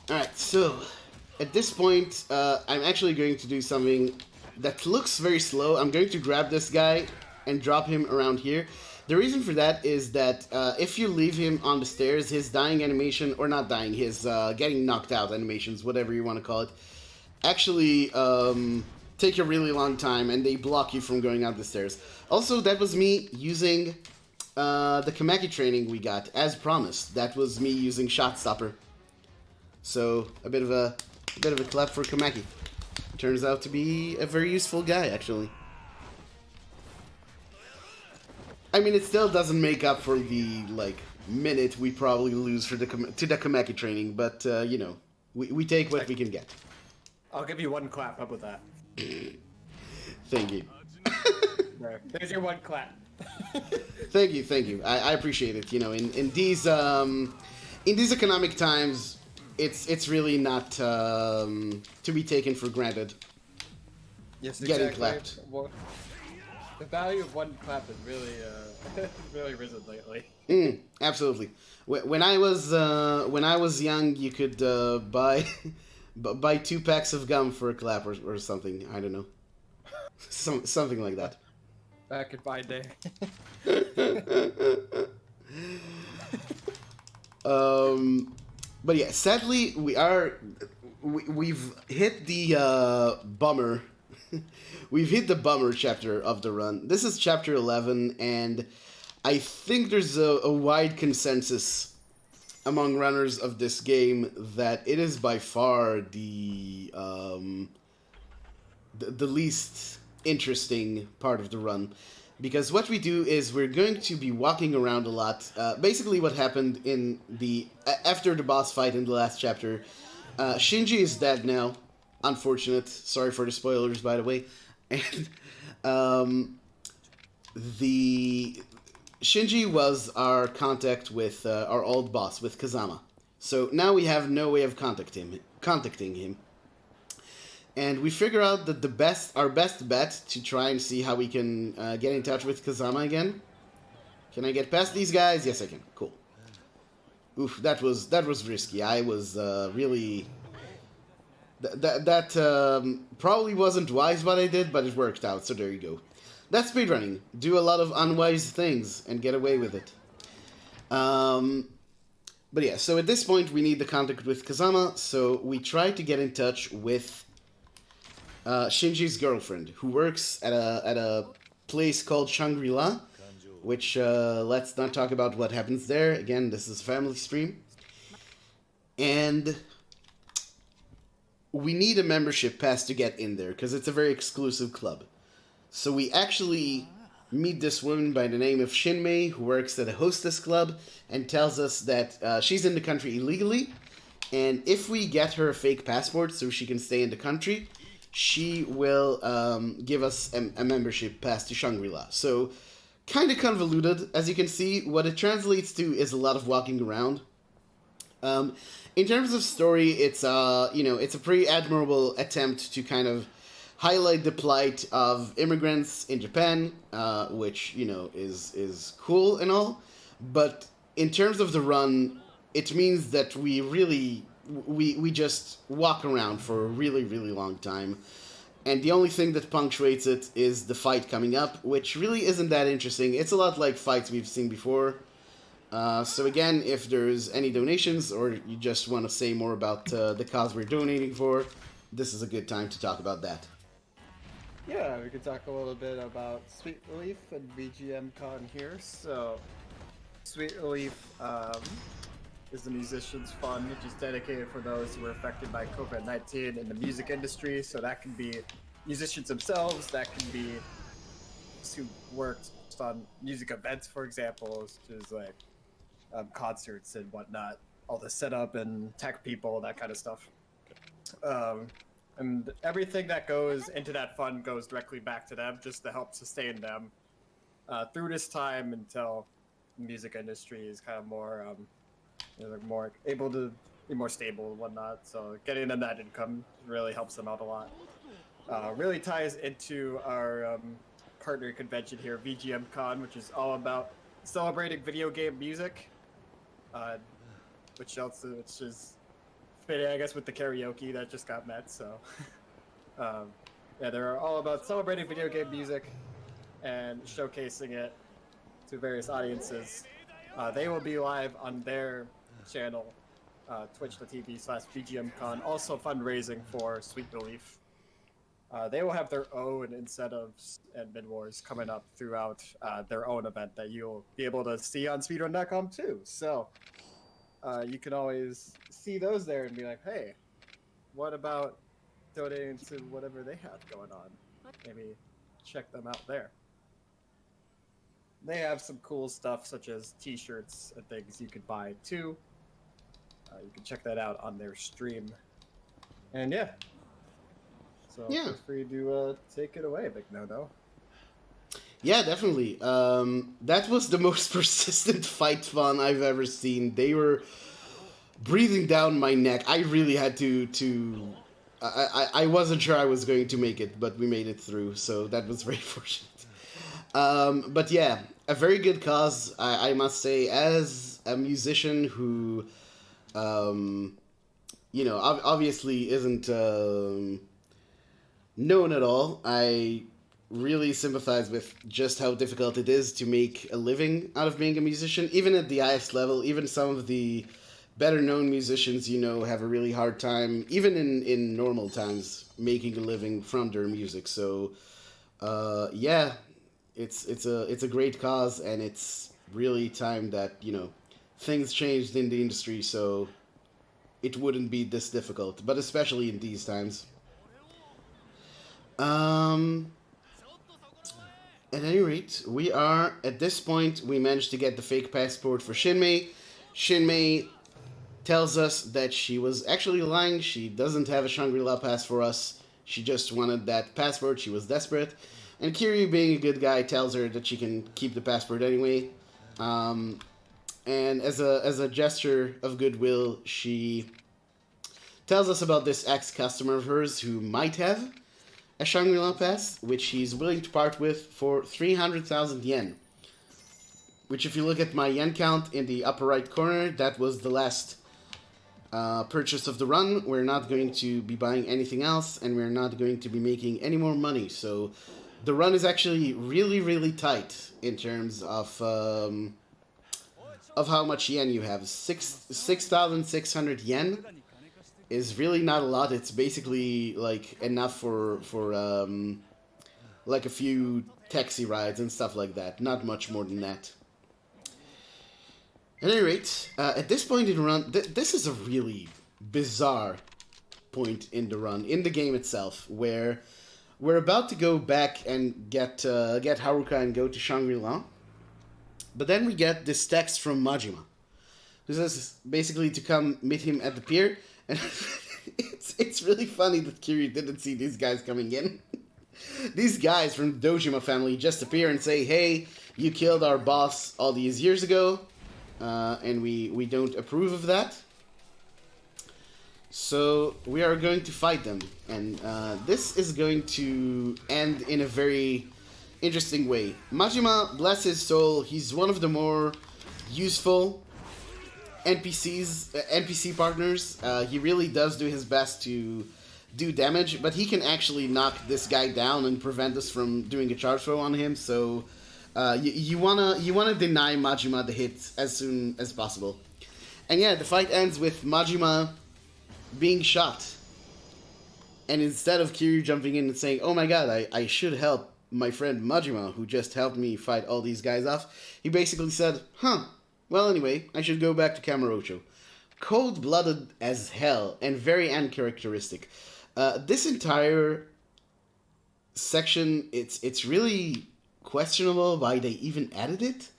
Alright, so at this point, I'm actually going to do something that looks very slow. I'm going to grab this guy and drop him around here. The reason for that is that if you leave him on the stairs, his dying animation, or not dying, his getting knocked out animations, whatever you want to call it, actually take a really long time and they block you from going up the stairs. Also, that was me using the Kamachi Training we got, as promised. That was me using Shot Stopper. So, a bit of a clap for Kamachi. Turns out to be a very useful guy, actually. I mean, it still doesn't make up for the, minute we probably lose to the Kamachi Training, but, you know, we take what we can get. I'll give you one clap. How about that? Thank you. There's your one clap. Thank you. I appreciate it. You know, in these economic times, it's really not to be taken for granted. Yes, Getting exactly. clapped. Well, the value of one clap is really, really risen lately. Absolutely. When I was young, you could buy 2 packs of gum for a clap or something. I don't know, something like that. Back in my day. But yeah, sadly, we've hit the bummer. We've hit the bummer chapter of the run. This is chapter 11, and I think there's a wide consensus among runners of this game that it is by far the least interesting part of the run. Because what we do is we're going to be walking around a lot. Basically what happened after the boss fight in the last chapter, Shinji is dead now. Unfortunate. Sorry for the spoilers, by the way. And Shinji was our contact with our old boss, with Kazama. So now we have no way of contacting him. And we figure out that our best bet to try and see how we can get in touch with Kazama again. Can I get past these guys? Yes, I can. Cool. Oof, that was risky. I was really... That probably wasn't wise what I did, but it worked out, so there you go. That's speedrunning. Do a lot of unwise things and get away with it. But yeah, so at this point we need the contact with Kazama, so we try to get in touch with Shinji's girlfriend, who works at a place called Shangri-La, which, let's not talk about what happens there. Again, this is a family stream. And we need a membership pass to get in there, because it's a very exclusive club. So we actually meet this woman by the name of Shinmei, who works at a hostess club, and tells us that she's in the country illegally, and if we get her a fake passport so she can stay in the country, she will give us a membership pass to Shangri-La. So, kind of convoluted. As you can see, what it translates to is a lot of walking around. In terms of story, it's a pretty admirable attempt to kind of highlight the plight of immigrants in Japan, which, is cool and all. But in terms of the run, it means that we just walk around for a really, really long time. And the only thing that punctuates it is the fight coming up, which really isn't that interesting. It's a lot like fights we've seen before. So again, if there's any donations or you just want to say more about the cause we're donating for, this is a good time to talk about that. Yeah, we could talk a little bit about Sweet Relief and VGM Con here. So, Sweet Relief is the Musicians Fund, which is dedicated for those who were affected by COVID-19 in the music industry. So that can be musicians themselves, that can be those who worked on music events, for example, which is like concerts and whatnot, all the setup and tech people, that kind of stuff. And everything that goes into that fund goes directly back to them, just to help sustain them through this time until the music industry is kind of more, more able to be more stable and whatnot. So getting them that income really helps them out a lot. Really ties into our partner convention here, VGM Con, which is all about celebrating video game music, which is fitting, I guess, with the karaoke that just got met. So, yeah, they're all about celebrating video game music and showcasing it to various audiences. They will be live on their channel, twitch.tv/VGMCon, also fundraising for Sweet Relief. They will have their own incentives and mid-wars coming up throughout their own event that you'll be able to see on speedrun.com too. So you can always see those there and be like, hey, what about donating to whatever they have going on? Maybe check them out there. They have some cool stuff such as t-shirts and things you could buy too. You can check that out on their stream. And yeah. So feel free to take it away, bignono. Yeah, definitely. That was the most persistent fight fun I've ever seen. They were breathing down my neck. I really had to I wasn't sure I was going to make it, but we made it through, so that was very fortunate. But yeah, a very good cause, I must say, as a musician who, obviously isn't known at all. I really sympathize with just how difficult it is to make a living out of being a musician, even at the highest level. Even some of the better known musicians, have a really hard time, even in normal times, making a living from their music. So, yeah, it's a great cause, and it's really time that, things changed in the industry so it wouldn't be this difficult, but especially in these times. At any rate, we are, at this point, we managed to get the fake passport for Shinmei. Shinmei tells us that she was actually lying. She doesn't have a Shangri-La pass for us. She just wanted that passport. She was desperate. And Kiryu, being a good guy, tells her that she can keep the passport anyway. And as a gesture of goodwill, she tells us about this ex-customer of hers who might have a Shangri-La pass, which he's willing to part with for 300,000 yen. Which, if you look at my yen count in the upper right corner, that was the last purchase of the run. We're not going to be buying anything else, and we're not going to be making any more money. So the run is actually really, really tight in terms of how much yen you have. 6,600 yen is really not a lot. It's basically like enough for like a few taxi rides and stuff like that. Not much more than that. At any rate, at this point in the run, this is a really bizarre point in the run, in the game itself, where we're about to go back and get Haruka and go to Shangri-La. But then we get this text from Majima, who says basically to come meet him at the pier. And it's really funny that Kiryu didn't see these guys coming in. These guys from the Dojima family just appear and say, hey, you killed our boss all these years ago, and we don't approve of that. So we are going to fight them. And this is going to end in a very interesting way. Majima, bless his soul, he's one of the more useful NPC partners. He really does do his best to do damage, but he can actually knock this guy down and prevent us from doing a charge throw on him. So you wanna deny Majima the hit as soon as possible. And yeah, the fight ends with Majima being shot. And instead of Kiryu jumping in and saying, "Oh my god, I should help my friend Majima, who just helped me fight all these guys off," he basically said, "Huh, well anyway, I should go back to Kamurocho." Cold-blooded as hell, and very uncharacteristic. This entire section, it's really questionable why they even added it,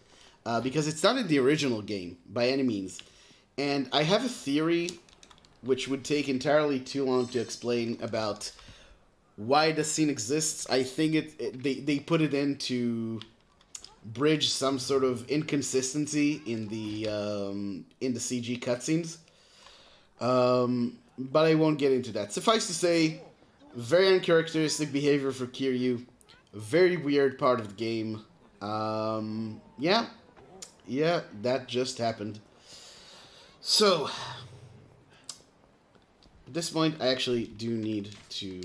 because it's not in the original game, by any means. And I have a theory which would take entirely too long to explain about why the scene exists. I think they put it in to bridge some sort of inconsistency in the CG cutscenes. But I won't get into that. Suffice to say, very uncharacteristic behavior for Kiryu. Very weird part of the game. Yeah, that just happened. So, at this point, I actually do need to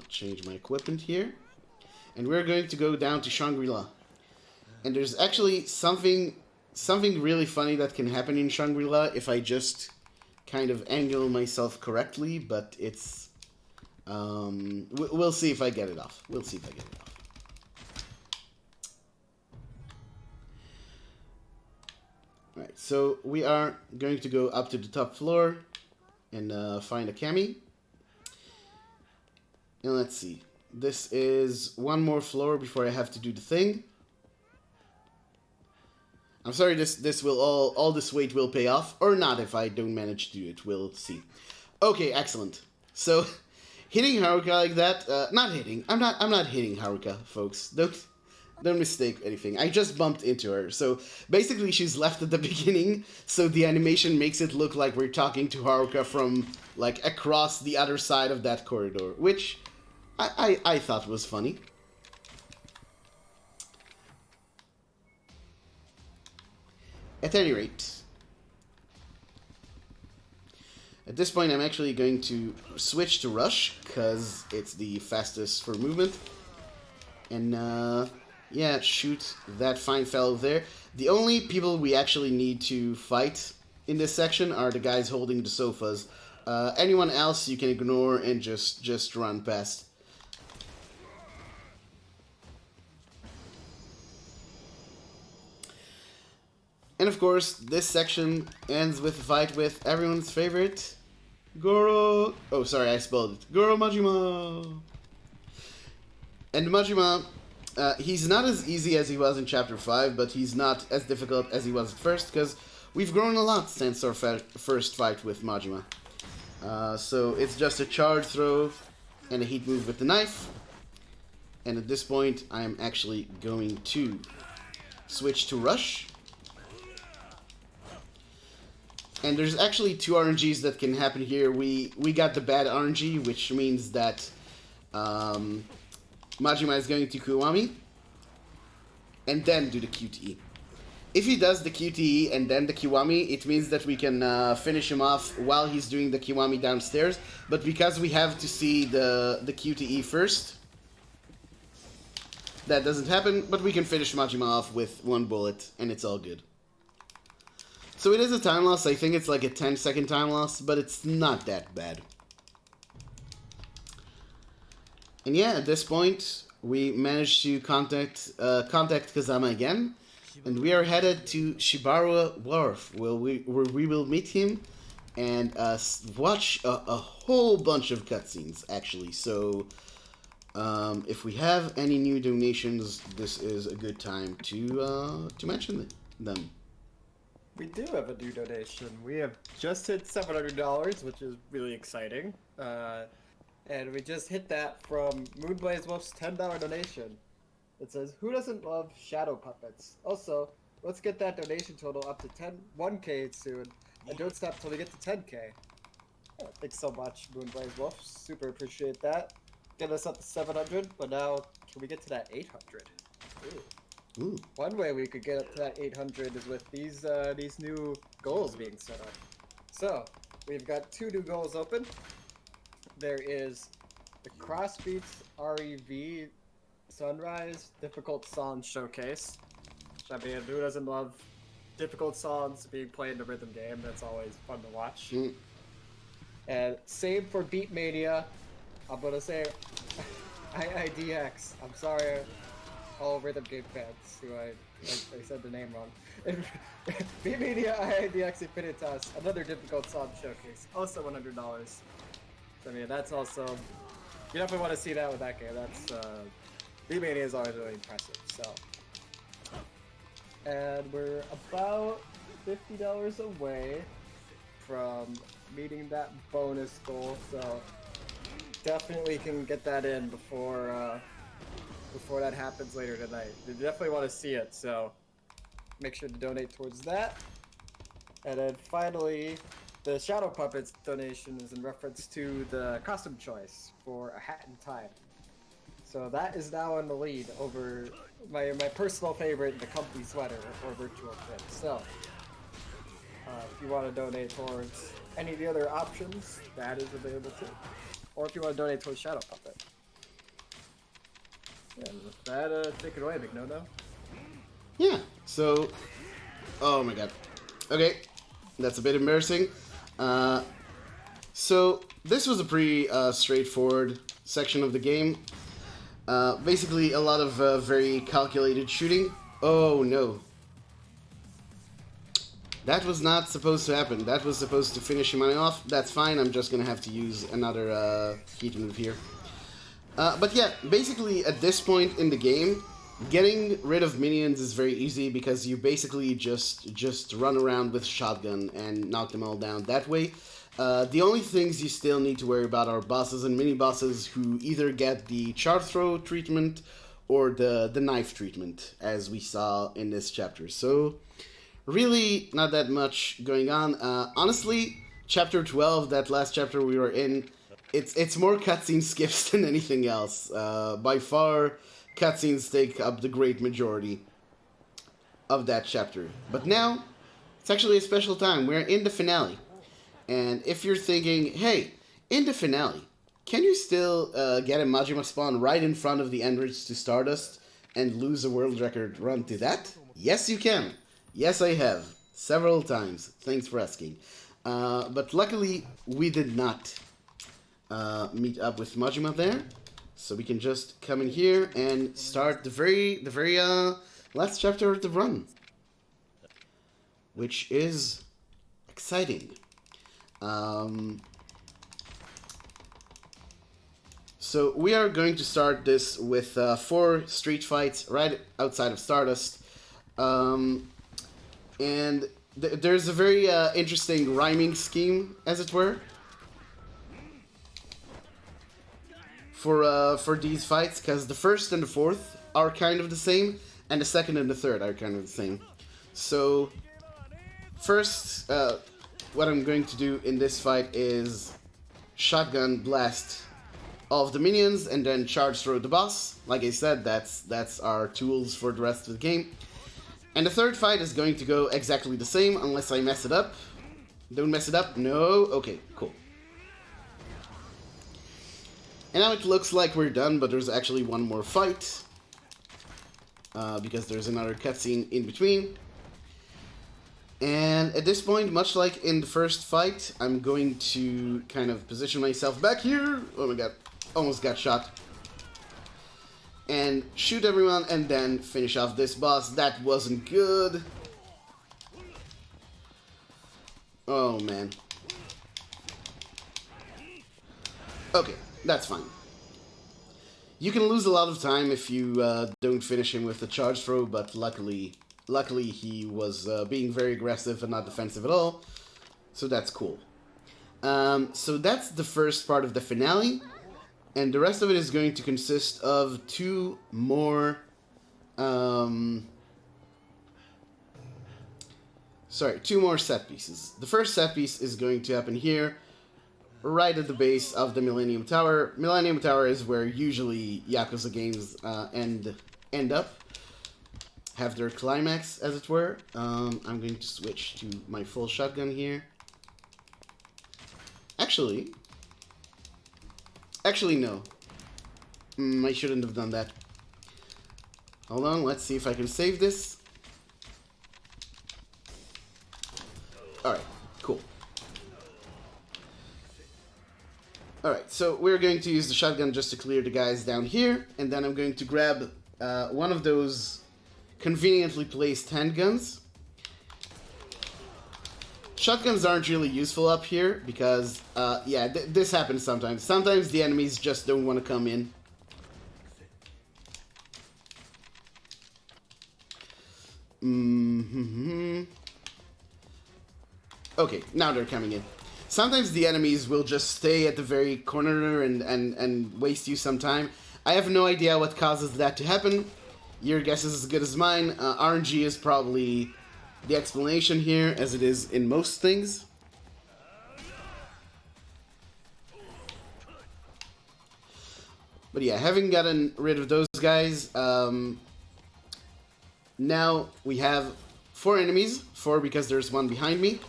change my equipment here. And we're going to go down to Shangri-La. And there's actually something really funny that can happen in Shangri-La if I just kind of angle myself correctly, but it's... we'll see if I get it off. We'll see if I get it off. Alright, so we are going to go up to the top floor and find a Kami. And let's see. This is one more floor before I have to do the thing. I'm sorry, this will all this weight will pay off, or not if I don't manage to do it. We'll see. Okay, excellent. So, hitting Haruka like that, not hitting. I'm not hitting Haruka, folks. Don't mistake anything. I just bumped into her. So basically, she's left at the beginning. So the animation makes it look like we're talking to Haruka from like across the other side of that corridor, which I thought was funny. At any rate, at this point, I'm actually going to switch to Rush, because it's the fastest for movement. And, yeah, shoot that fine fellow there. The only people we actually need to fight in this section are the guys holding the sofas. Anyone else you can ignore and just run past. And of course, this section ends with a fight with everyone's favorite, Goro... Oh, sorry, I spelled it. Goro Majima! And Majima, he's not as easy as he was in Chapter 5, but he's not as difficult as he was at first, because we've grown a lot since our first fight with Majima. So it's just a charge throw and a heat move with the knife. And at this point, I'm actually going to switch to Rush. And there's actually two RNGs that can happen here. We got the bad RNG, which means that Majima is going to Kiwami and then do the QTE. If he does the QTE and then the Kiwami, it means that we can finish him off while he's doing the Kiwami downstairs. But because we have to see the QTE first, that doesn't happen. But we can finish Majima off with one bullet, and it's all good. So it is a time loss. I think it's like a 10-second time loss, but it's not that bad. And yeah, at this point, we managed to contact Kazama again, and we are headed to Shibara Wharf, where we will meet him and watch a whole bunch of cutscenes, actually. So if we have any new donations, this is a good time to mention them. We do have a new donation. We have just hit $700, which is really exciting. And we just hit that from Moonblaze Wolf's $10 donation. It says, "Who doesn't love shadow puppets?" Also, let's get that donation total up to 1K soon. And don't stop till we get to 10K. Thanks so much, Moonblaze Wolf. Super appreciate that. Get us up to 700, but now can we get to that 800? Ooh. Ooh. One way we could get up to that 800 is with these new goals being set up. So, we've got 2 new goals open. There is the Crossbeats REV Sunrise Difficult Song Showcase. Which, I mean, who doesn't love difficult songs being played in a rhythm game? That's always fun to watch. And same for Beat Mania. I'm gonna say IIDX. I'm sorry, all rhythm game fans who I said the name wrong. Beat Mania IIDX Infinitas, another difficult song showcase, also $100. I mean, that's also, you definitely want to see that with that game. That's Beat Mania is always really impressive. So, and we're about $50 away from meeting that bonus goal. So definitely can get that in before that happens later tonight. You definitely want to see it, so make sure to donate towards that. And then finally, the Shadow Puppets donation is in reference to the costume choice for a hat and tie. So that is now in the lead over my personal favorite, the comfy sweater or virtual fit. So if you want to donate towards any of the other options, that is available too. Or if you want to donate towards Shadow Puppet. And with that, take it away, bignono. Yeah, so... Oh my god. Okay, that's a bit embarrassing. So, this was a pretty straightforward section of the game. Basically, a lot of very calculated shooting. Oh no. That was not supposed to happen. That was supposed to finish Shimei off. That's fine, I'm just gonna have to use another heat move here. But yeah, basically at this point in the game, getting rid of minions is very easy because you basically just run around with shotgun and knock them all down that way. The only things you still need to worry about are bosses and mini-bosses who either get the char throw treatment or the knife treatment, as we saw in this chapter. So, really not that much going on. Honestly, chapter 12, that last chapter we were in, it's more cutscene skips than anything else. By far, cutscenes take up the great majority of that chapter. But now, it's actually a special time. We're in the finale. And if you're thinking, hey, in the finale, can you still get a Majima spawn right in front of the entrance to Stardust and lose a world record run to that? Yes, you can. Yes, I have. Several times. Thanks for asking. But luckily, we did not meet up with Majima there. So we can just come in here and start the very last chapter of the run. Which is exciting. So we are going to start this with 4 street fights right outside of Stardust. And there's a very interesting rhyming scheme, as it were, for these fights, because the first and the fourth are kind of the same, and the second and the third are kind of the same. So, first, what I'm going to do in this fight is shotgun blast all of the minions and then charge through the boss. Like I said, that's our tools for the rest of the game. And the third fight is going to go exactly the same, unless I mess it up. Don't mess it up? No? Okay, cool. And now it looks like we're done, but there's actually one more fight. Because there's another cutscene in between. And at this point, much like in the first fight, I'm going to kind of position myself back here. Oh my god, almost got shot. And shoot everyone, and then finish off this boss. That wasn't good. Oh man. Okay, that's fine. You can lose a lot of time if you don't finish him with the charge throw, but luckily he was being very aggressive and not defensive at all, so that's cool. So that's the first part of the finale, and the rest of it is going to consist of 2 more... Sorry, 2 more set pieces. The first set piece is going to happen here, right at the base of the Millennium Tower. Millennium Tower is where usually Yakuza games end up. have their climax, as it were. I'm going to switch to my full shotgun here. Actually, no. I shouldn't have done that. Hold on, let's see if I can save this. Alright, cool. Alright, so we're going to use the shotgun just to clear the guys down here, and then I'm going to grab one of those conveniently placed handguns. Shotguns aren't really useful up here because, yeah, this happens sometimes. Sometimes the enemies just don't want to come in. Okay, now they're coming in. Sometimes the enemies will just stay at the very corner and waste you some time. I have no idea what causes that to happen. Your guess is as good as mine. RNG is probably the explanation here, as it is in most things. But yeah, having gotten rid of those guys, now we have 4 enemies. 4 because there's one behind me,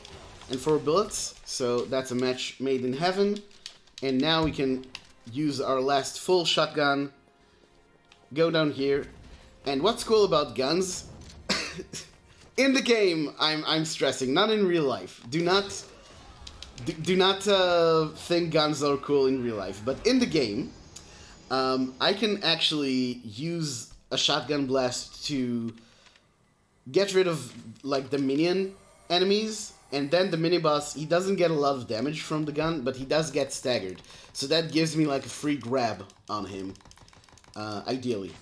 and 4 bullets. So that's a match made in heaven. And now we can use our last full shotgun, go down here. And what's cool about guns... In the game, I'm stressing, not in real life. Do not think guns are cool in real life. But in the game, I can actually use a shotgun blast to get rid of like the minion enemies, and then the mini boss, he doesn't get a lot of damage from the gun, but he does get staggered. So that gives me like a free grab on him, ideally.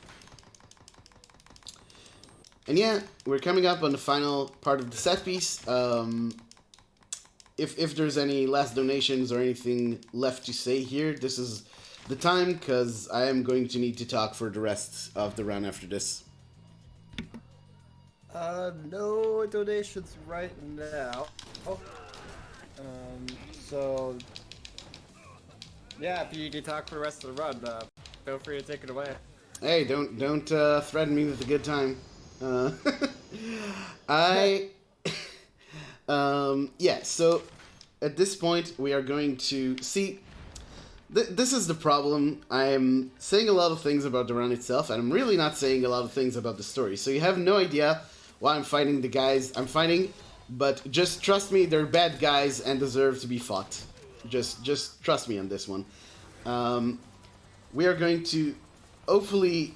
And yeah, we're coming up on the final part of the set piece. If there's any last donations or anything left to say here, this is the time, because I am going to need to talk for the rest of the run after this. No donations right now. So yeah, if you need to talk for the rest of the run, feel free to take it away. Hey, don't threaten me with a good time. Yeah, so at this point we are going to see, this is the problem. I'm saying a lot of things about the run itself, and I'm really not saying a lot of things about the story, so you have no idea why I'm fighting the guys I'm fighting, but just trust me, they're bad guys and deserve to be fought. Just trust me on this one. We are going to hopefully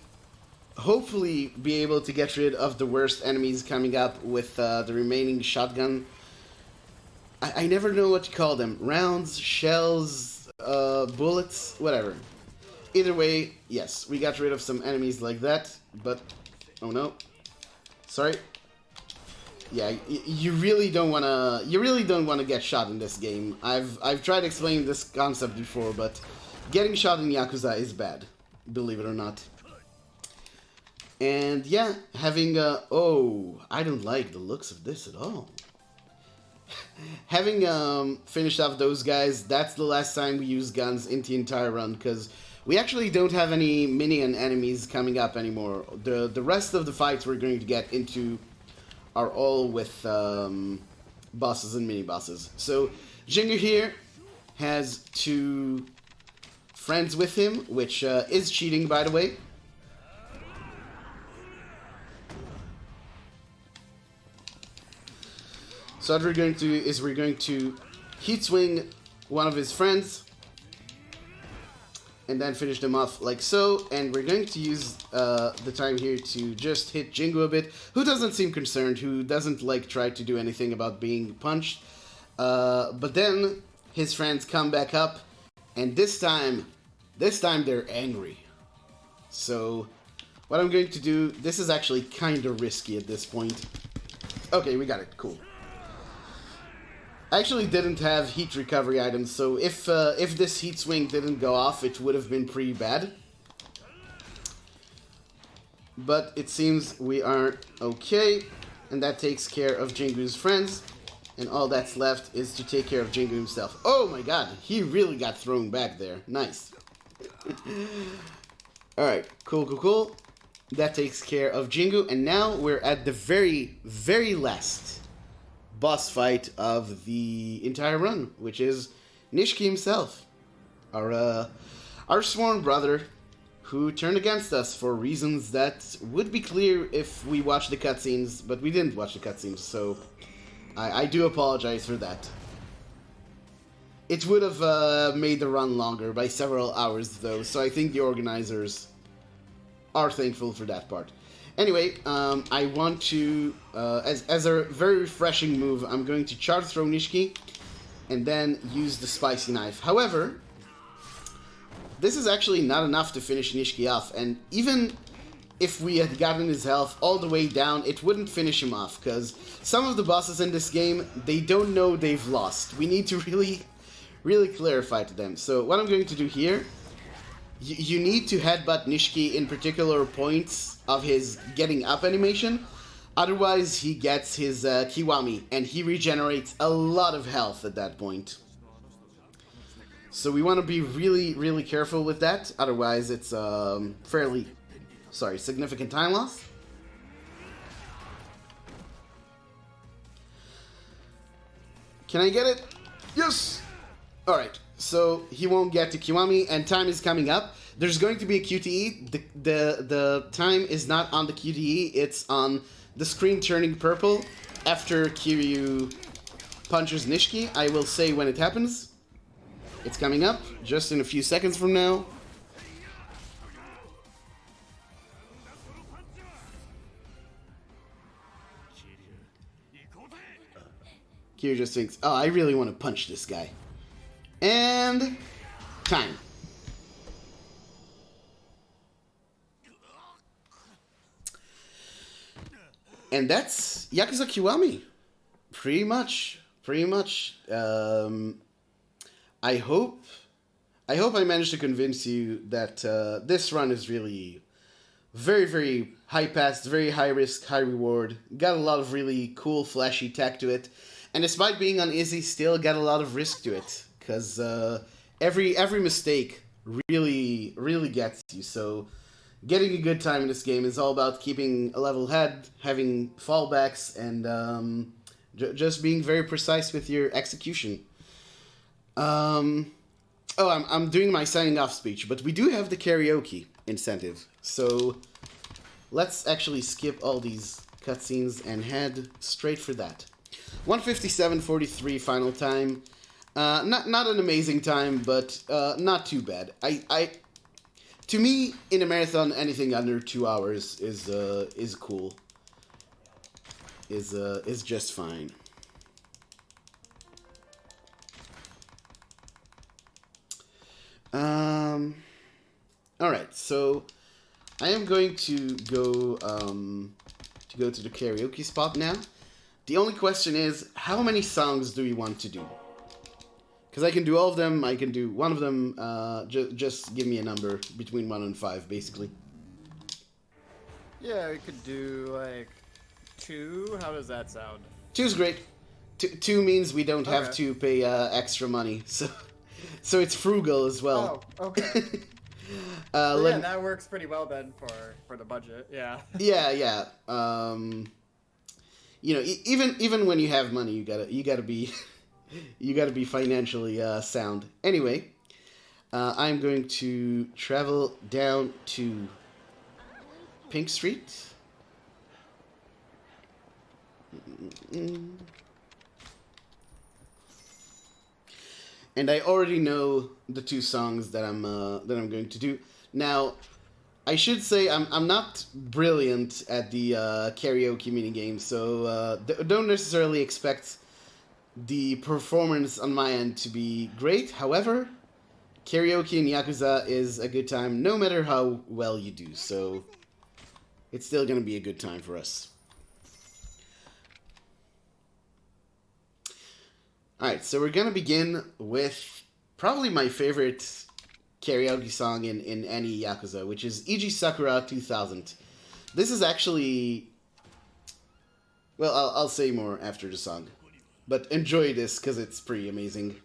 be able to get rid of the worst enemies coming up with the remaining shotgun. I never know what to call them. Rounds, shells, bullets, whatever. Either way, yes, we got rid of some enemies like that, but... Oh no. Sorry. Yeah, you really don't wanna get shot in this game. I've tried explaining this concept before, but getting shot in Yakuza is bad, believe it or not. And yeah, having oh, I don't like the looks of this at all. Having finished off those guys, that's the last time we use guns in the entire run, because we actually don't have any minion enemies coming up anymore. The rest of the fights we're going to get into are all with bosses and mini-bosses. So Jingu here has 2 friends with him, which is cheating, by the way. So what we're going to do is we're going to heat swing one of his friends and then finish them off like so, and we're going to use the time here to just hit Jingu a bit, who doesn't seem concerned, who doesn't like try to do anything about being punched, but then his friends come back up, and this time they're angry. So what I'm going to do, this is actually kind of risky at this point. Okay, we got it, cool. I actually didn't have heat recovery items, so if this heat swing didn't go off, it would have been pretty bad. But it seems we are okay, and that takes care of Jingu's friends, and all that's left is to take care of Jingu himself. Oh my god, he really got thrown back there. Nice. Alright, cool. That takes care of Jingu, and now we're at the very, very last boss fight of the entire run, which is Nishiki himself, our sworn brother, who turned against us for reasons that would be clear if we watched the cutscenes, but we didn't watch the cutscenes, so I do apologize for that. It would have made the run longer by several hours, though, so I think the organizers are thankful for that part. Anyway, I want to, as a very refreshing move, I'm going to charge throw Nishiki and then use the spicy knife. However, this is actually not enough to finish Nishiki off, and even if we had gotten his health all the way down, it wouldn't finish him off, because some of the bosses in this game, they don't know they've lost. We need to really clarify to them. So what I'm going to do here, you need to headbutt Nishiki in particular points of his getting up animation, otherwise he gets his Kiwami, and he regenerates a lot of health at that point. So we want to be really careful with that, otherwise it's significant time loss. Can I get it? Yes! Alright, so he won't get to Kiwami, and time is coming up. There's going to be a QTE. The time is not on the QTE, it's on the screen turning purple after Kiryu punches Nishiki. I will say when it happens. It's coming up just in a few seconds from now. Kiryu just thinks, oh, I really want to punch this guy. And time. And that's Yakuza Kiwami. Pretty much. I hope I managed to convince you that this run is really very high pass, very high risk, high reward. Got a lot of really cool, flashy tech to it. And despite being on easy, still got a lot of risk to it. Because every mistake really gets you. So getting a good time in this game is all about keeping a level head, having fallbacks, and just being very precise with your execution. I'm doing my signing off speech, but we do have the karaoke incentive. So let's actually skip all these cutscenes and head straight for that. 1:57:43 final time. Not an amazing time, but not too bad. To me, in a marathon, anything under 2 hours is cool. Is just fine. Alright, so I am going to go to the karaoke spot now. The only question is, how many songs do we want to do? Because I can do all of them, I can do one of them, just give me a number between 1 and 5, basically. Yeah, we could do, like, 2. How does that sound? 2's great. 2 means we don't have to pay extra money, so it's frugal as well. Oh, okay. Yeah, that works pretty well then for the budget. Yeah. Yeah. You know, even when you have money, you gotta be you gotta be financially sound. Anyway, I'm going to travel down to Pink Street. And I already know the 2 songs that I'm going to do. Now, I should say I'm not brilliant at the karaoke minigame, so don't necessarily expect the performance on my end to be great. However, karaoke in Yakuza is a good time no matter how well you do, so it's still gonna be a good time for us. Alright, so we're gonna begin with probably my favorite karaoke song in any Yakuza, which is Iji Sakura 2000. This is actually... Well, I'll say more after the song. But enjoy this, because it's pretty amazing.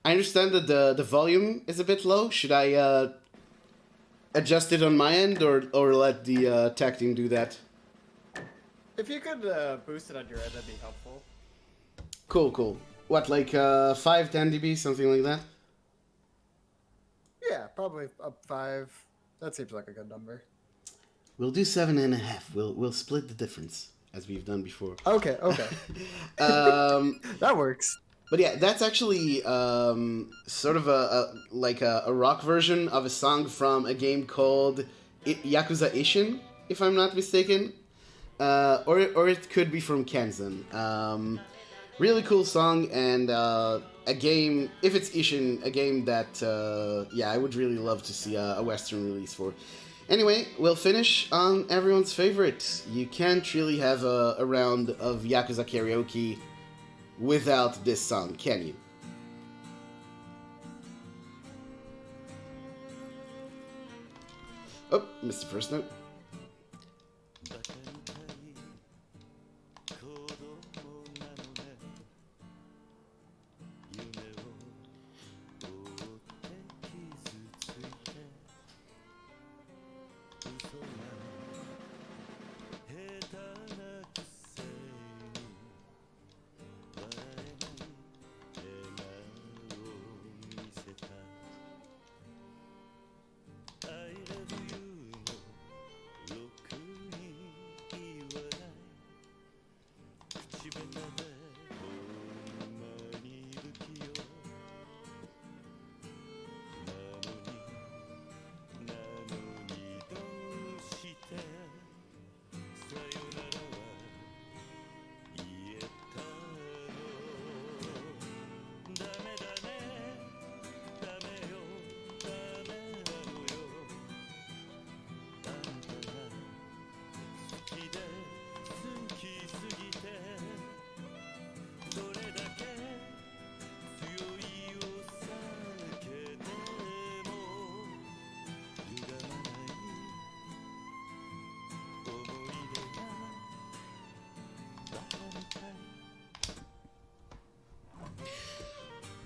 I understand that the volume is a bit low. Should I adjust it on my end, or let the tech team do that? If you could boost it on your end, that'd be helpful. Cool. What, like 5, 10 dB, something like that? Yeah, probably up 5. That seems like a good number. We'll do 7.5. We'll split the difference as we've done before. Okay. Um, That works. but yeah, that's actually sort of a rock version of a song from a game called Yakuza Ishin, if I'm not mistaken, or it could be from Kenzen. Really cool song, and a game, if it's Ishin, a game that, I would really love to see a Western release for. Anyway, we'll finish on everyone's favorite. You can't really have a round of Yakuza karaoke without this song, can you? Oh, missed the first note.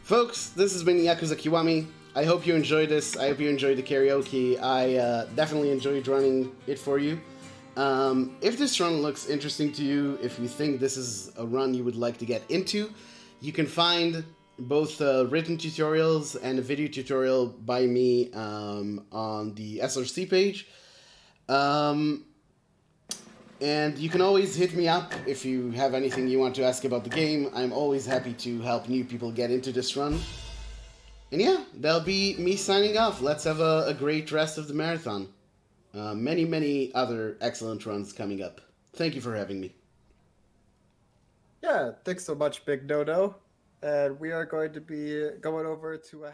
Folks, this has been Yakuza Kiwami. I hope you enjoyed this. I hope you enjoyed the karaoke. I definitely enjoyed running it for you. If this run looks interesting to you, if you think this is a run you would like to get into, you can find both written tutorials and a video tutorial by me on the SRC page. And you can always hit me up if you have anything you want to ask about the game. I'm always happy to help new people get into this run. And yeah, that'll be me signing off. Let's have a great rest of the marathon. Many other excellent runs coming up. Thank you for having me. Yeah, thanks so much, Big Dodo. And we are going to be going over to a...